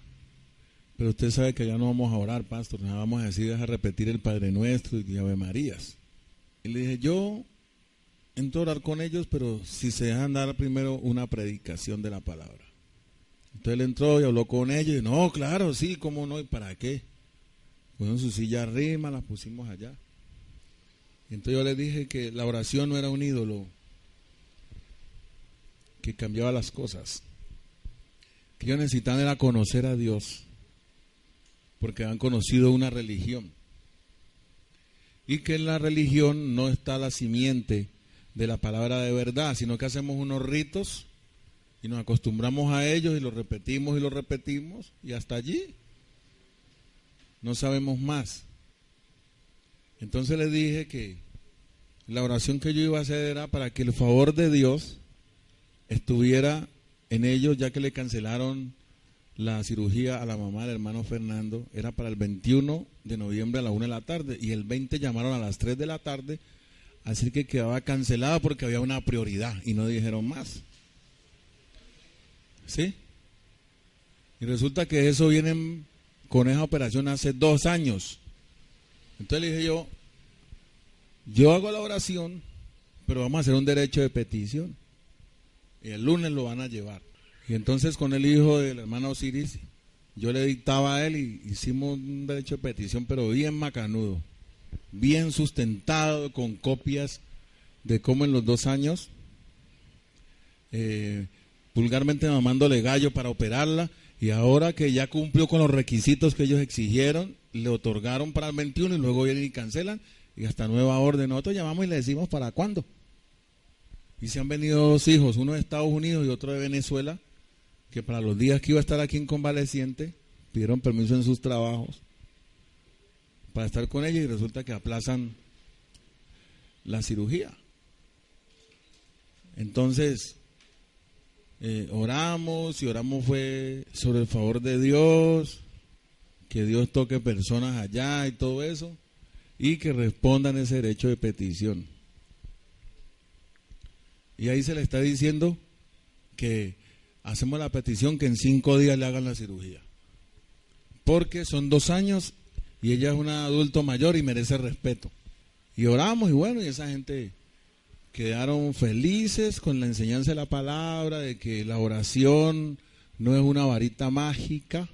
Speaker 1: Pero usted sabe que ya no vamos a orar, pastor, nada vamos a decir, deja repetir el Padre Nuestro y Ave Marías. Y le dije, yo entro a orar con ellos, pero si se dejan dar primero una predicación de la palabra. Entonces él entró y habló con ellos y no, claro, sí, cómo no, ¿y para qué? Pusieron su silla arriba, la pusimos allá. Y entonces yo les dije que la oración no era un ídolo que cambiaba las cosas. Que ellos necesitaban era conocer a Dios, porque han conocido una religión. Y que en la religión no está la simiente de la palabra de verdad, sino que hacemos unos ritos y nos acostumbramos a ellos y los repetimos y hasta allí no sabemos más. Entonces les dije que la oración que yo iba a hacer era para que el favor de Dios estuviera en ellos, ya que le cancelaron la cirugía a la mamá del hermano Fernando. Era para el 21 de noviembre a la 1 de la tarde y el 20 llamaron a las 3 de la tarde a decir que quedaba cancelada porque había una prioridad y no dijeron más. ¿Sí? Y resulta que eso viene con esa operación hace 2 años. Entonces le dije yo hago la oración, pero vamos a hacer un derecho de petición. Y el lunes lo van a llevar. Y entonces con el hijo del hermano Osiris, yo le dictaba a él y hicimos un derecho de petición, pero bien macanudo, bien sustentado, con copias de cómo en los 2 años, vulgarmente mamándole gallo para operarla, y ahora que ya cumplió con los requisitos que ellos exigieron, le otorgaron para el 21 y luego vienen y cancelan, y hasta nueva orden. Nosotros llamamos y le decimos para cuándo. Y se han venido 2 hijos, uno de Estados Unidos y otro de Venezuela, que para los días que iba a estar aquí en convaleciente, pidieron permiso en sus trabajos para estar con ella y resulta que aplazan la cirugía. Entonces, oramos fue sobre el favor de Dios, que Dios toque personas allá y todo eso, y que respondan ese derecho de petición. Y ahí se le está diciendo que hacemos la petición que en 5 días le hagan la cirugía. Porque son 2 años y ella es una adulto mayor y merece respeto. Y oramos y bueno, y esa gente quedaron felices con la enseñanza de la palabra, de que la oración no es una varita mágica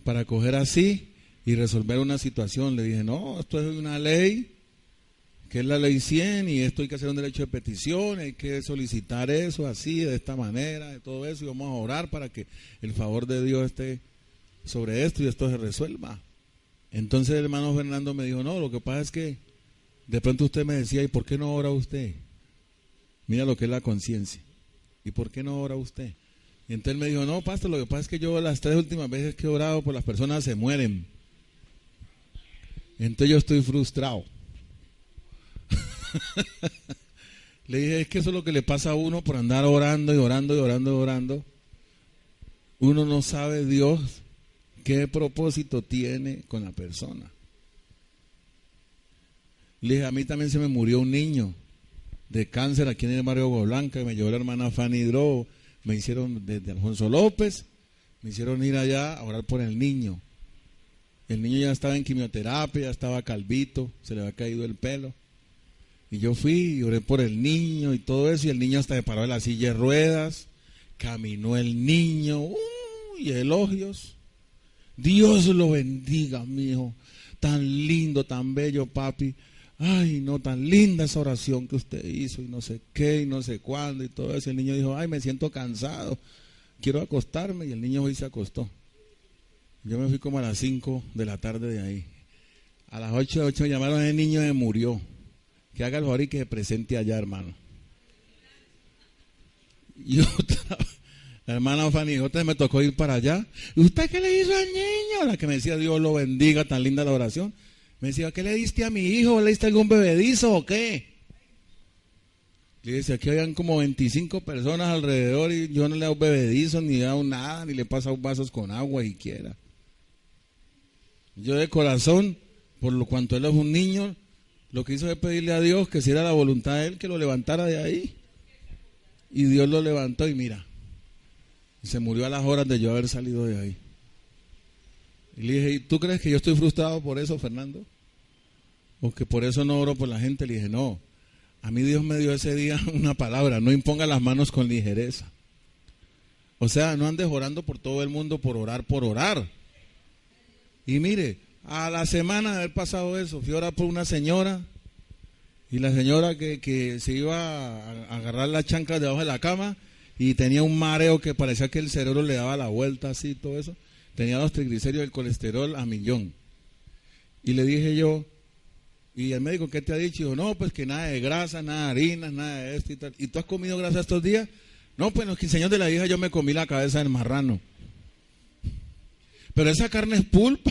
Speaker 1: para coger así y resolver una situación. Le dije, no, esto es una ley, que es la ley 100 y esto hay que hacer un derecho de petición, hay que solicitar eso así, de esta manera, de todo eso, y vamos a orar para que el favor de Dios esté sobre esto y esto se resuelva. Entonces el hermano Fernando me dijo, no, lo que pasa es que de pronto usted me decía, ¿y por qué no ora usted? Mira lo que es la conciencia. ¿Y por qué no ora usted? Y entonces él me dijo, no, pastor, lo que pasa es que yo las 3 últimas veces que he orado por las personas se mueren. Entonces yo estoy frustrado. Le dije, es que eso es lo que le pasa a uno por andar orando y orando y orando y orando. Uno no sabe Dios qué propósito tiene con la persona. Le dije, a mí también se me murió un niño de cáncer aquí en el barrio Agua Blanca, que me llevó la hermana Fanny Dro, me hicieron desde Alfonso López, me hicieron ir allá a orar por el niño. El niño ya estaba en quimioterapia, ya estaba calvito, se le había caído el pelo. Y yo fui y oré por el niño y todo eso, y el niño hasta se paró de la silla de ruedas, caminó el niño, y elogios. Dios lo bendiga, mi hijo, tan lindo, tan bello, papi. Ay, no, tan linda esa oración que usted hizo, y no sé qué, y no sé cuándo, y todo eso. El niño dijo, ay, me siento cansado, quiero acostarme, y el niño hoy se acostó. Yo me fui como a las 5 de la tarde de ahí. A las 8 me llamaron, el niño se murió. Que haga el favor y que se presente allá, hermano. La hermana Fanny, otra vez me tocó ir para allá. ¿Y usted qué le hizo al niño? La que me decía, Dios lo bendiga, tan linda la oración. Me decía, ¿qué le diste a mi hijo? ¿Le diste algún bebedizo o qué? Le decía, aquí habían como 25 personas alrededor y yo no le hago bebedizo, ni le hago nada, ni le paso vasos con agua siquiera. Yo de corazón, por lo cuanto él es un niño, lo que hizo fue pedirle a Dios que si era la voluntad de él, que lo levantara de ahí. Y Dios lo levantó y mira, se murió a las horas de yo haber salido de ahí. Y le dije, ¿y tú crees que yo estoy frustrado por eso, Fernando? ¿O que por eso no oro por la gente? Le dije, no, a mí Dios me dio ese día una palabra, no imponga las manos con ligereza. O sea, no andes orando por todo el mundo por orar. Y mire, a la semana de haber pasado eso, fui a orar por una señora, y la señora que se iba a agarrar las chanclas debajo de la cama, y tenía un mareo que parecía que el cerebro le daba la vuelta así, todo eso. Tenía los triglicéridos y el colesterol a 1.000.000. Y le dije yo, ¿y el médico qué te ha dicho? Y dijo, no, pues que nada de grasa, nada de harinas, nada de esto y tal. ¿Y tú has comido grasa estos días? No, pues en los 15 años de la hija yo me comí la cabeza del marrano. Pero esa carne es pulpa.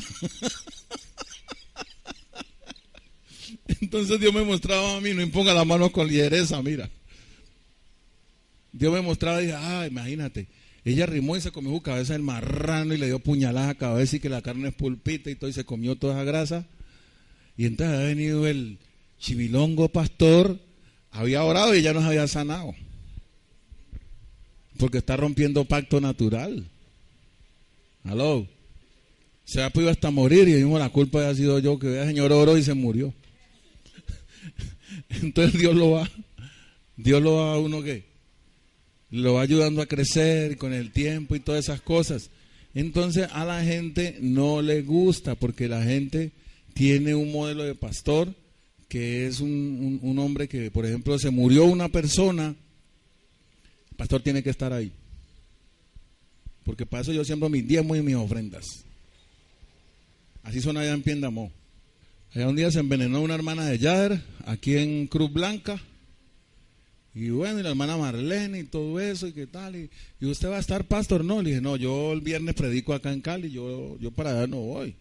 Speaker 1: Entonces Dios me mostraba a mí, no imponga las manos con ligereza, mira. Dios me mostraba y dije, imagínate, ella rimó y se comió su cabeza del marrano y le dio puñaladas a cabeza y que la carne es pulpita y todo y se comió toda esa grasa. Y entonces había venido el chivilongo pastor, había orado y ella nos había sanado. Porque está rompiendo pacto natural. Aló. Se ha podido hasta morir y mismo la culpa había sido yo, que el Señor oró y se murió. Entonces Dios lo va a uno que lo va ayudando a crecer con el tiempo y todas esas cosas. Entonces a la gente no le gusta porque la gente tiene un modelo de pastor que es un hombre que, por ejemplo, se murió una persona, el pastor tiene que estar ahí. Porque para eso yo siembro mis diezmos y mis ofrendas. Así son allá en Piendamó. Allá un día se envenenó una hermana de Yader, aquí en Cruz Blanca. Y bueno, y la hermana Marlene y todo eso, y qué tal. Y usted va a estar, pastor, no. Le dije, no, yo el viernes predico acá en Cali, yo para allá no voy.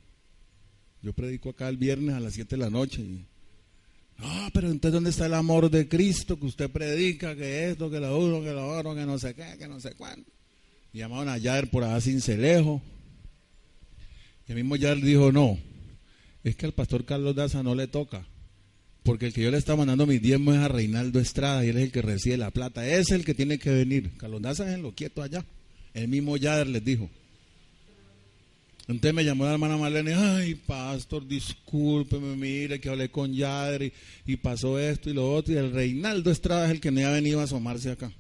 Speaker 1: Yo predico acá el viernes a las 7 de la noche. No, pero entonces ¿dónde está el amor de Cristo que usted predica? Que esto, que lo uno, que lo otro, que no sé qué, que no sé cuándo. Y llamaron a Yader por allá Cincelejo. Y el mismo Yader dijo, no, es que al pastor Carlos Daza no le toca. Porque el que yo le estaba mandando mis diezmos es a Reinaldo Estrada y él es el que recibe la plata. Ese es el que tiene que venir. Carlos Daza es en lo quieto allá. El mismo Yader les dijo. Entonces me llamó la hermana Marlene, ay pastor, discúlpeme, mire que hablé con Yader y pasó esto y lo otro. Y el Reinaldo Estrada es el que me ha venido a asomarse acá.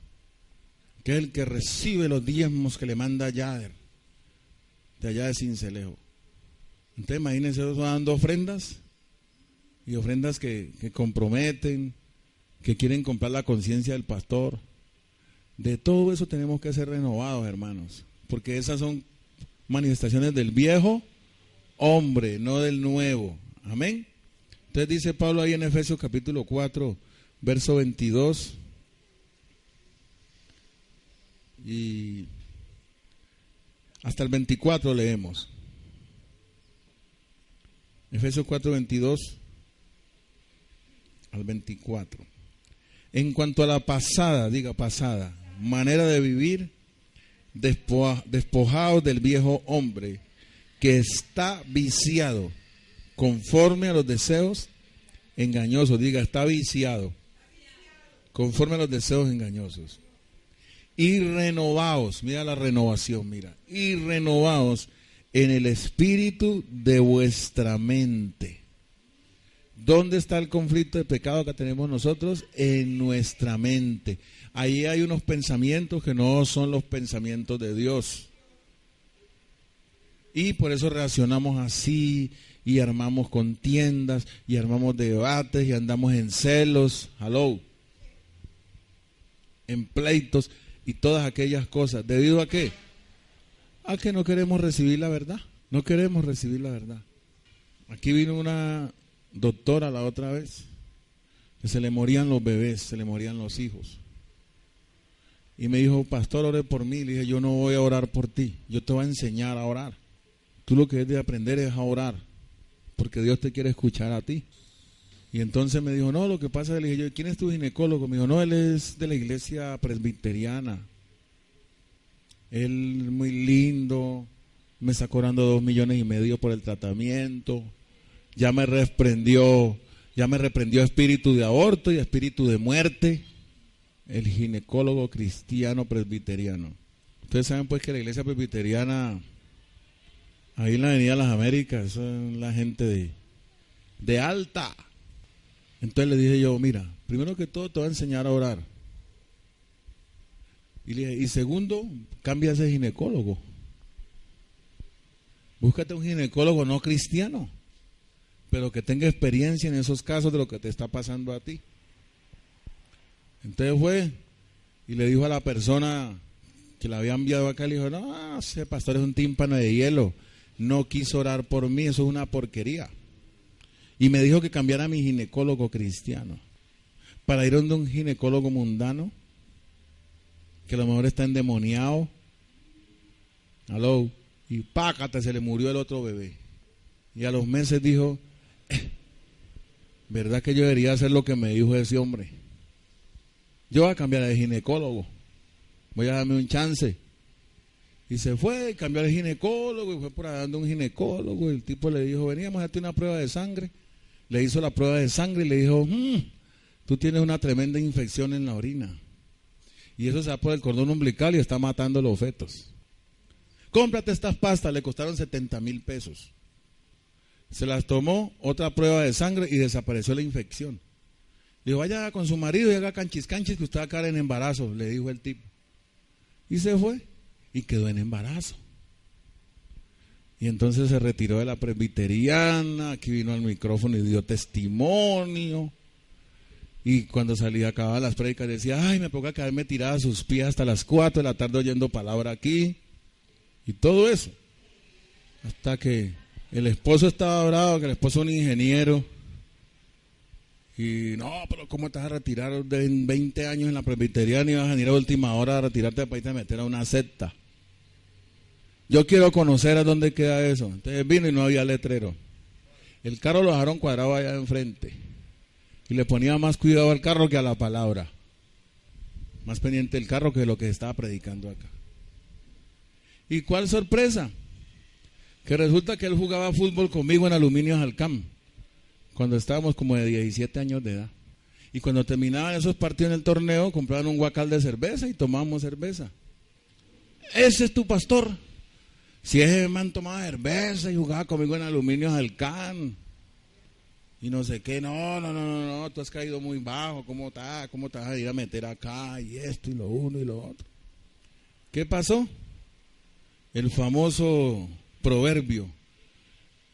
Speaker 1: Que es el que recibe los diezmos que le manda Yader. De allá de Cincelejo. Entonces imagínense eso dando ofrendas. Y ofrendas que comprometen, que quieren comprar la conciencia del pastor. De todo eso tenemos que ser renovados, hermanos. Porque esas son manifestaciones del viejo hombre, no del nuevo. Amén. Entonces dice Pablo ahí en Efesios capítulo 4, verso 22. Y hasta el 24 leemos. Efesios 4, 22 al 24. En cuanto a la pasada, diga pasada, manera de vivir, despojados del viejo hombre que está viciado conforme a los deseos engañosos. Diga, está viciado conforme a los deseos engañosos. Y renovaos, mira la renovación, mira, y renovaos en el espíritu de vuestra mente. ¿Dónde está el conflicto de pecado que tenemos nosotros? En nuestra mente. Ahí hay unos pensamientos que no son los pensamientos de Dios. Y por eso reaccionamos así, y armamos contiendas, y armamos debates, y andamos en celos, en pleitos, y todas aquellas cosas. ¿Debido a qué? A que no queremos recibir la verdad. No queremos recibir la verdad. Aquí vino una doctora la otra vez, que se le morían los bebés, se le morían los hijos. Y me dijo, pastor, ore por mí. Le dije, yo no voy a orar por ti, yo te voy a enseñar a orar. Tú lo que debes de aprender es a orar, porque Dios te quiere escuchar a ti. Y entonces me dijo, no, lo que pasa es que le dije yo, ¿quién es tu ginecólogo? Me dijo, no, él es de la iglesia presbiteriana. Él muy lindo, me está cobrando 2,5 millones por el tratamiento. Ya me reprendió espíritu de aborto y espíritu de muerte. El ginecólogo cristiano presbiteriano. Ustedes saben pues que la iglesia presbiteriana, ahí en la Avenida Las Américas, eso es la gente de alta. Entonces le dije yo, mira, primero que todo te voy a enseñar a orar. Y le dije, y segundo, cambia ese ginecólogo. Búscate un ginecólogo no cristiano, pero que tenga experiencia en esos casos de lo que te está pasando a ti. Entonces fue y le dijo a la persona que la había enviado acá, le dijo, no, ese pastor es un tímpano de hielo, no quiso orar por mí, eso es una porquería. Y me dijo que cambiara a mi ginecólogo cristiano para ir donde un ginecólogo mundano, que a lo mejor está endemoniado. Aló. Y pácate, se le murió el otro bebé. Y a los meses dijo, ¿verdad que yo debería hacer lo que me dijo ese hombre? Yo voy a cambiar de ginecólogo, voy a darme un chance. Y se fue, cambió de ginecólogo, y fue por ahí dando un ginecólogo, y el tipo le dijo, veníamos a hacerte una prueba de sangre. Le hizo la prueba de sangre y le dijo, tú tienes una tremenda infección en la orina. Y eso se va por el cordón umbilical y está matando los fetos. Cómprate estas pastas, le costaron 70,000 pesos. Se las tomó, otra prueba de sangre y desapareció la infección. Le dijo, vaya con su marido y haga canchis que usted va a caer en embarazo, le dijo el tipo. Y se fue y quedó en embarazo. Y entonces se retiró de la presbiteriana, aquí vino al micrófono y dio testimonio. Y cuando salía, acababa las prédicas, decía, ay, me pongo quedarme tirada a sus pies hasta las 4 de la tarde oyendo palabra aquí. Y todo eso. Hasta que el esposo estaba bravo, que el esposo es un ingeniero. Y no, pero ¿cómo te vas a retirar de 20 años en la presbiteriana y vas a venir a última hora a retirarte para irte a meter a una secta? Yo quiero conocer a dónde queda eso. Entonces vino y no había letrero. El carro lo dejaron cuadrado allá enfrente. Y le ponía más cuidado al carro que a la palabra. Más pendiente el carro que lo que estaba predicando acá. ¿Y cuál sorpresa? Que resulta que él jugaba fútbol conmigo en Aluminios Alcam, cuando estábamos como de 17 años de edad. Y cuando terminaban esos partidos en el torneo, compraban un guacal de cerveza y tomábamos cerveza. ¿Ese es tu pastor? Si ese man tomaba cerveza y jugaba conmigo en Aluminios Alcán y no sé qué, no, tú has caído muy bajo, ¿cómo te vas a ir a meter acá y esto y lo uno y lo otro? ¿Qué pasó? El famoso proverbio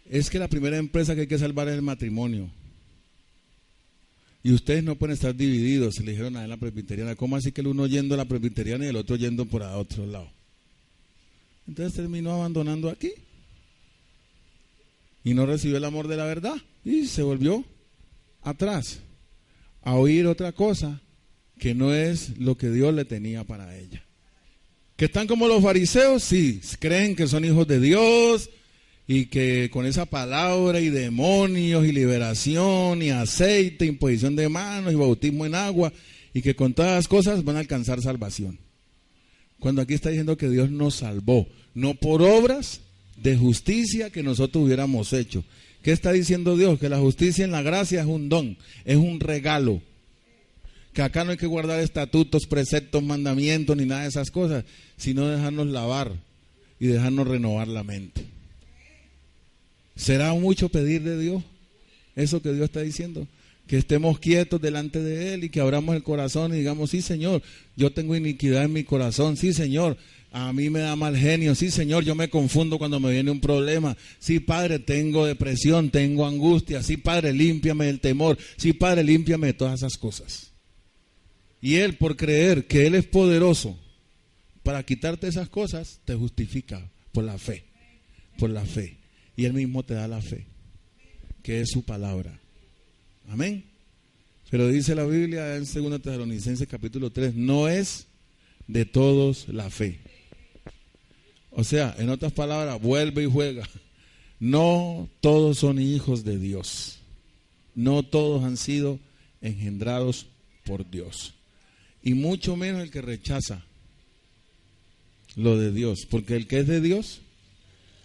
Speaker 1: es que la primera empresa que hay que salvar es el matrimonio. Y ustedes no pueden estar divididos, se le dijeron a él en la presbiteriana. ¿Cómo así que el uno yendo a la presbiteriana y el otro yendo por a otro lado? Entonces terminó abandonando aquí. Y no recibió el amor de la verdad. Y se volvió atrás a oír otra cosa que no es lo que Dios le tenía para ella. ¿Que están como los fariseos? Sí, creen que son hijos de Dios y que con esa palabra y demonios y liberación y aceite, imposición de manos y bautismo en agua y que con todas las cosas van a alcanzar salvación. Cuando aquí está diciendo que Dios nos salvó, no por obras de justicia que nosotros hubiéramos hecho. ¿Qué está diciendo Dios? Que la justicia en la gracia es un don, es un regalo. Que acá no hay que guardar estatutos, preceptos, mandamientos, ni nada de esas cosas, sino dejarnos lavar y dejarnos renovar la mente. ¿Será mucho pedir de Dios eso que Dios está diciendo? Que estemos quietos delante de Él y que abramos el corazón y digamos, sí Señor, yo tengo iniquidad en mi corazón, sí Señor, a mí me da mal genio, sí Señor, yo me confundo cuando me viene un problema, sí Padre, tengo depresión, tengo angustia, sí Padre, límpiame del temor, sí Padre, límpiame de todas esas cosas. Y Él, por creer que Él es poderoso para quitarte esas cosas, te justifica por la fe, y Él mismo te da la fe, que es su palabra. Amén. Pero dice la Biblia en 2 Tesalonicenses capítulo 3, no es de todos la fe. O sea, en otras palabras, vuelve y juega. No todos son hijos de Dios. No todos han sido engendrados por Dios. Y mucho menos el que rechaza lo de Dios. Porque el que es de Dios,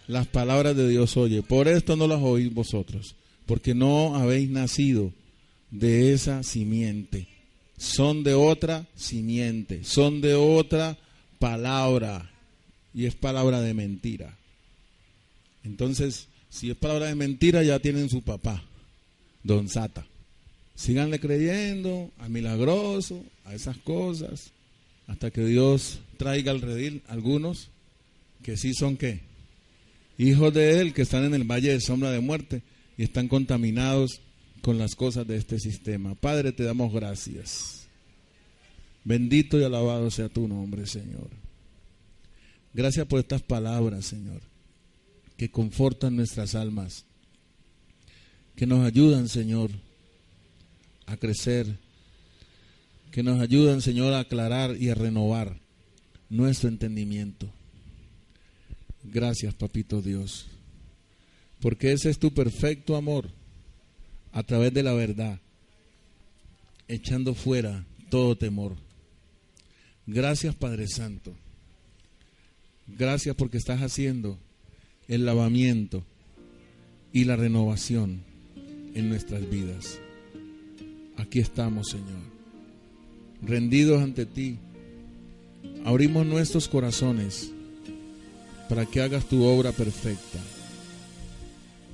Speaker 1: las palabras de Dios oye. Por esto no las oís vosotros, porque no habéis nacido de esa simiente. Son de otra simiente, son de otra palabra, y es palabra de mentira. Entonces, si es palabra de mentira, ya tienen su papá, Don Sata. Síganle creyendo al milagroso, a esas cosas, hasta que Dios traiga al redil algunos que sí son ¿qué? Hijos de Él, que están en el valle de sombra de muerte y están contaminados con las cosas de este sistema. Padre, te damos gracias. Bendito y alabado sea tu nombre, Señor. Gracias por estas palabras, Señor, que confortan nuestras almas, que nos ayudan, Señor, a crecer, que nos ayudan, Señor, a aclarar y a renovar nuestro entendimiento. Gracias, Papito Dios, porque ese es tu perfecto amor a través de la verdad, echando fuera todo temor. Gracias, Padre Santo. Gracias porque estás haciendo el lavamiento y la renovación en nuestras vidas. Aquí estamos, Señor, rendidos ante ti. Abrimos nuestros corazones para que hagas tu obra perfecta,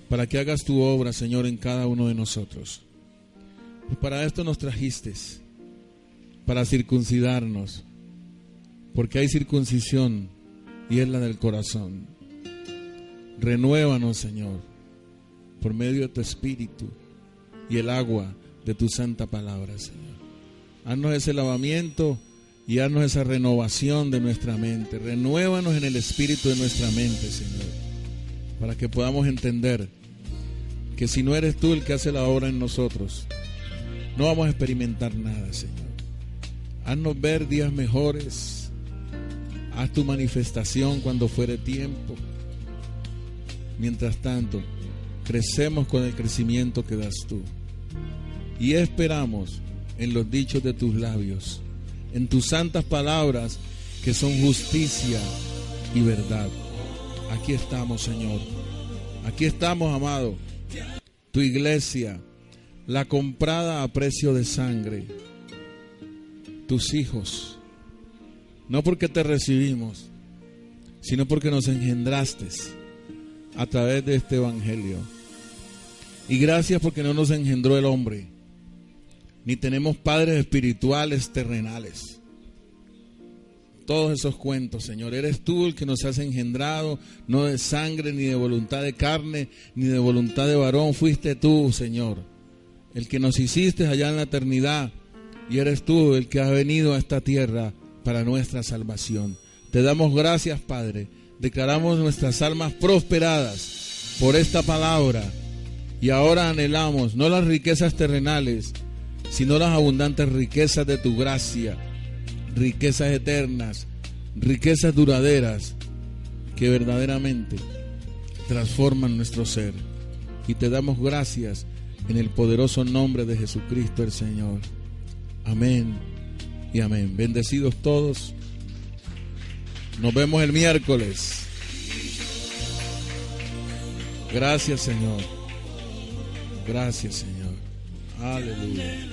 Speaker 1: para que hagas tu obra, Señor, en cada uno de nosotros. Pues para esto nos trajiste, para circuncidarnos, porque hay circuncisión y es la del corazón. Renuévanos, Señor, por medio de tu Espíritu y el agua de tu santa palabra, Señor. Haznos ese lavamiento y haznos esa renovación de nuestra mente. Renuévanos en el espíritu de nuestra mente, Señor, para que podamos entender que si no eres tú el que hace la obra en nosotros, no vamos a experimentar nada, Señor. Haznos ver días mejores. Haz tu manifestación cuando fuere tiempo. Mientras tanto, crecemos con el crecimiento que das tú. Y esperamos en los dichos de tus labios, en tus santas palabras que son justicia y verdad. Aquí estamos, Señor. Aquí estamos, amado. Tu iglesia, la comprada a precio de sangre. Tus hijos. No porque te recibimos, sino porque nos engendraste a través de este evangelio. Y gracias porque no nos engendró el hombre, ni tenemos padres espirituales terrenales. Todos esos cuentos, Señor, eres tú el que nos has engendrado, no de sangre, ni de voluntad de carne, ni de voluntad de varón. Fuiste tú, Señor, el que nos hiciste allá en la eternidad, y eres tú el que has venido a esta tierra para nuestra salvación. Te damos gracias, Padre. Declaramos nuestras almas prosperadas por esta palabra, y ahora anhelamos no las riquezas terrenales, sino las abundantes riquezas de tu gracia, riquezas eternas, riquezas duraderas, que verdaderamente transforman nuestro ser. Y te damos gracias en el poderoso nombre de Jesucristo el Señor. Amén y amén. Bendecidos todos. Nos vemos el miércoles. Gracias, Señor. Gracias, Señor. Aleluya.